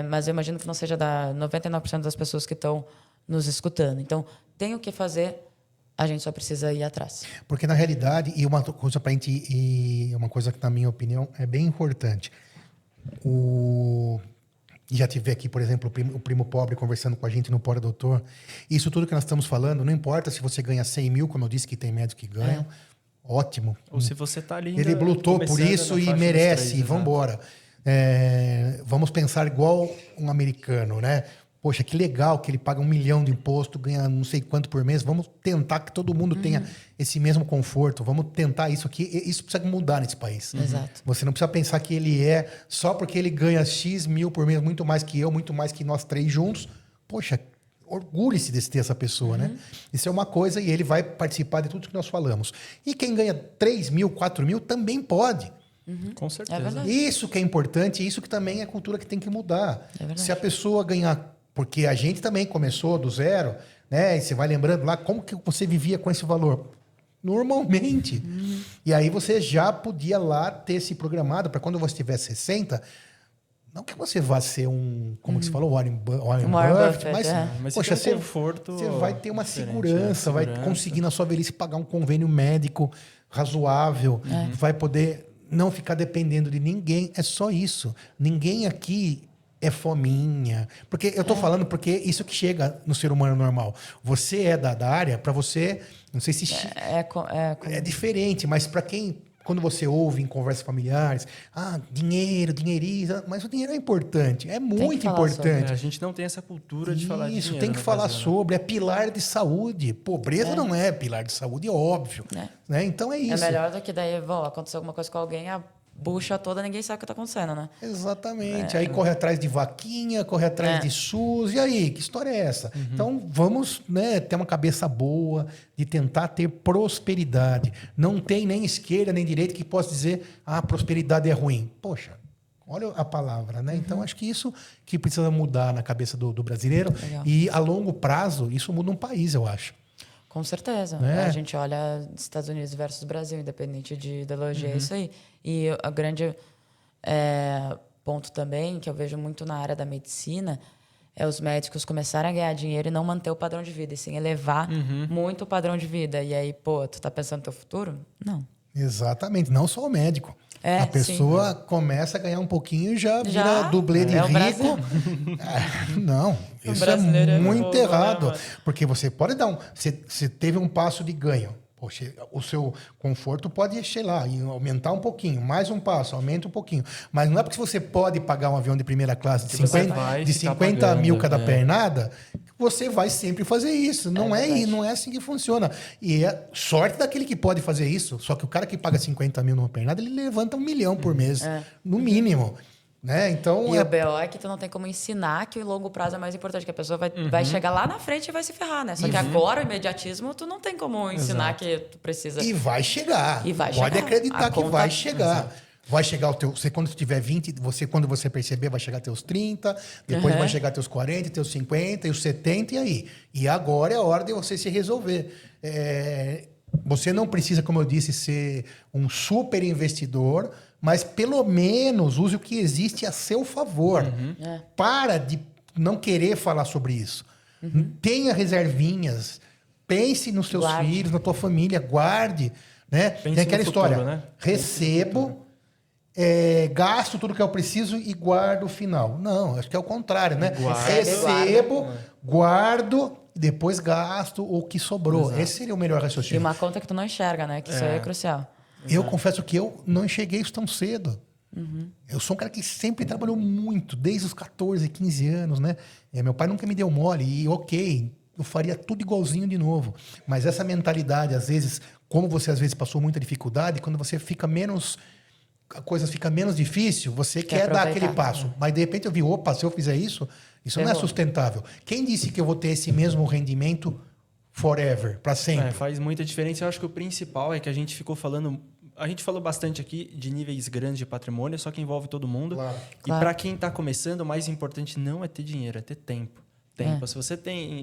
Mas eu imagino que não seja da 99% das pessoas que estão nos escutando. Então, tem o que fazer, a gente só precisa ir atrás. Porque, na realidade, e uma coisa para a gente, e uma coisa que, na minha opinião, é bem importante. Já tive aqui, por exemplo, o primo pobre conversando com a gente no Pora Doutor. Isso tudo que nós estamos falando, não importa se você ganha 100 mil, como eu disse que tem médicos que ganham, ótimo. Ou se você está ali. Ele lutou por isso e merece, vamos embora. Vamos pensar igual um americano, né? Poxa, que legal que ele paga 1 milhão de imposto, ganha não sei quanto por mês. Vamos tentar que todo mundo tenha esse mesmo conforto. Vamos tentar isso aqui. Isso precisa mudar nesse país. Exato. Você não precisa pensar que ele só porque ele ganha X mil por mês, muito mais que eu, muito mais que nós 3 juntos. Poxa, orgulhe-se de ter essa pessoa, né? Isso é uma coisa e ele vai participar de tudo que nós falamos. E quem ganha 3 mil, 4 mil também pode. Com certeza. É verdade. Isso que é importante, isso que também é a cultura que tem que mudar. Se a pessoa ganhar... Porque a gente também começou do zero, né? E você vai lembrando lá como que você vivia com esse valor. Normalmente. E aí você já podia lá ter se programado para quando você tiver 60, não que você vá ser como você falou, Warren Buffett, mas poxa, você tem um conforto. Você vai ter uma segurança, vai conseguir na sua velhice pagar um convênio médico razoável, vai poder não ficar dependendo de ninguém. É só isso. Ninguém aqui é fominha. Porque eu tô falando porque isso que chega no ser humano normal. Você é da área, para você, não sei se é diferente, mas para quem, quando você ouve em conversas familiares, dinheirinho, mas o dinheiro é importante, é muito importante. A gente não tem essa cultura de falar de dinheiro. Isso, tem que falar sobre, é pilar de saúde. Pobreza não é pilar de saúde, é óbvio. Né? Então é isso. É melhor do que daí, acontecer alguma coisa com alguém, bucha toda, ninguém sabe o que está acontecendo, né? Exatamente. Aí corre atrás de vaquinha, corre atrás de SUS. E aí, que história é essa? Então, vamos ter uma cabeça boa de tentar ter prosperidade. Não tem nem esquerda nem direita que possa dizer prosperidade é ruim. Poxa, olha a palavra, né? Então, acho que isso que precisa mudar na cabeça do brasileiro. Legal. E, a longo prazo, isso muda um país, eu acho. Com certeza. A gente olha Estados Unidos versus Brasil, independente de ideologia, é isso aí. E o grande ponto também, que eu vejo muito na área da medicina, é os médicos começarem a ganhar dinheiro e não manter o padrão de vida, e sim elevar muito o padrão de vida. E aí, tu tá pensando no teu futuro? Não. Exatamente. Não só o médico. A pessoa começa a ganhar um pouquinho e já vira dublê de rico. Não, isso é muito errado. Porque você pode dar você teve um passo de ganho. Poxa, o seu conforto pode, sei lá, aumentar um pouquinho, mais um passo, aumenta um pouquinho. Mas não é porque você pode pagar um avião de primeira classe de 50 mil cada pernada, que você vai sempre fazer isso. Não é assim que funciona. E é sorte daquele que pode fazer isso. Só que o cara que paga 50 mil numa pernada, ele levanta 1 milhão por mês, no mínimo. Né? Então, e o BO é que tu não tem como ensinar que o longo prazo é mais importante, que a pessoa vai chegar lá na frente e vai se ferrar, né? Só que agora o imediatismo, tu não tem como ensinar que tu precisa... E vai chegar. Pode chegar. Acreditar que vai chegar. Vai chegar o teu... Quando tu tiver 20, quando você perceber, vai chegar teus 30, depois vai chegar teus 40, teus 50 e os 70 e aí. E agora é a hora de você se resolver. Você não precisa, como eu disse, ser um super investidor, mas pelo menos use o que existe a seu favor. Para de não querer falar sobre isso. Tenha reservinhas. Pense nos seus filhos, na tua família. Guarde. Né? Tem aquela história. Futuro, né? Recebo, gasto tudo que eu preciso e guardo o final. Não, acho que é o contrário. Né? Recebo, guardo... Depois gasto o que sobrou. Exato. Esse seria o melhor raciocínio. E uma conta que tu não enxerga, né? Que isso aí é crucial. Eu confesso que eu não enxerguei isso tão cedo. Eu sou um cara que sempre trabalhou muito, desde os 14, 15 anos, né? Meu pai nunca me deu mole e eu faria tudo igualzinho de novo. Mas essa mentalidade, às vezes, como você às vezes passou muita dificuldade, quando você fica menos... a coisa fica menos difícil, você quer dar aquele passo. Mas de repente eu vi, se eu fizer isso não é sustentável. Quem disse que eu vou ter esse mesmo rendimento forever, para sempre? Faz muita diferença. Eu acho que o principal é que a gente ficou falando... A gente falou bastante aqui de níveis grandes de patrimônio, só que envolve todo mundo. Claro. E para quem está começando, o mais importante não é ter dinheiro, é ter tempo. Se você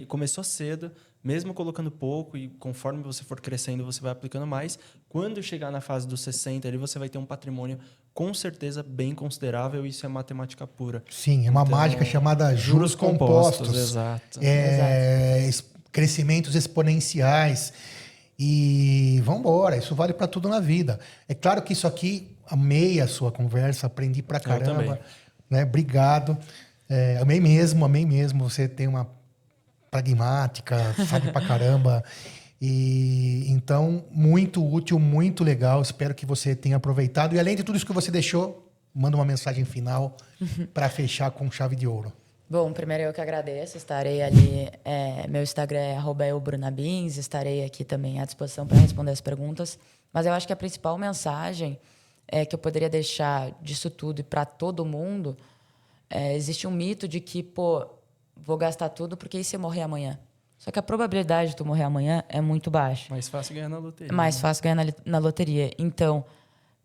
começou cedo, mesmo colocando pouco e conforme você for crescendo, você vai aplicando mais. Quando chegar na fase dos 60, ali você vai ter um patrimônio com certeza bem considerável. Isso é matemática pura. Sim, é uma mágica chamada juros compostos. Exato. Crescimentos exponenciais. E vamos embora, isso vale para tudo na vida. É claro que isso aqui, amei a sua conversa, aprendi pra caramba. Né? Obrigado. Amei mesmo. Você tem uma pragmática, sabe pra caramba. E então, muito útil, muito legal. Espero que você tenha aproveitado. E além de tudo isso que você deixou, manda uma mensagem final para fechar com chave de ouro. Bom, primeiro eu que agradeço. Estarei ali, meu Instagram é @eubrunabins. Estarei aqui também à disposição para responder as perguntas. Mas eu acho que a principal mensagem que eu poderia deixar disso tudo e para todo mundo... existe um mito de que, vou gastar tudo porque e se eu morrer amanhã? Só que a probabilidade de tu morrer amanhã é muito baixa. Mais fácil ganhar na loteria. Mais fácil ganhar na loteria. Então,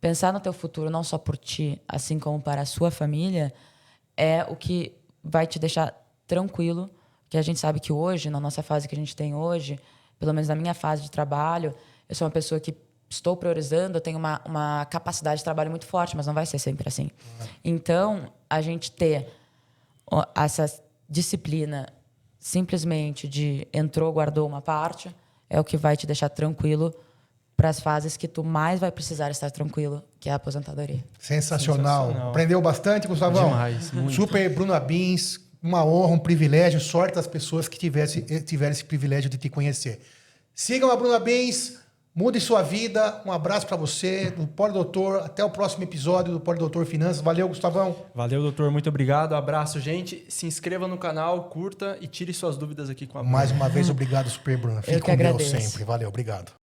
pensar no teu futuro não só por ti, assim como para a sua família, é o que vai te deixar tranquilo, que a gente sabe que hoje, na nossa fase que a gente tem hoje, pelo menos na minha fase de trabalho, eu sou uma pessoa que estou priorizando, eu tenho uma capacidade de trabalho muito forte, mas não vai ser sempre assim. Então, a gente ter essa disciplina simplesmente de entrou, guardou uma parte, é o que vai te deixar tranquilo para as fases que tu mais vai precisar estar tranquilo, que é a apoposentadoria. Sensacional. Aprendeu bastante, Gustavão? Demais, muito. Super Brunabins, uma honra, um privilégio, sorte das pessoas que tiveram esse privilégio de te conhecer. Sigam a Brunabins. Mude sua vida. Um abraço para você, do Pode Doutor. Até o próximo episódio do Pode Doutor Finanças. Valeu, Gustavão. Valeu, doutor. Muito obrigado. Abraço, gente. Se inscreva no canal, curta e tire suas dúvidas aqui com a Bruna. Mais uma vez, obrigado, Super Bruna. Fique com Deus sempre. Valeu, obrigado.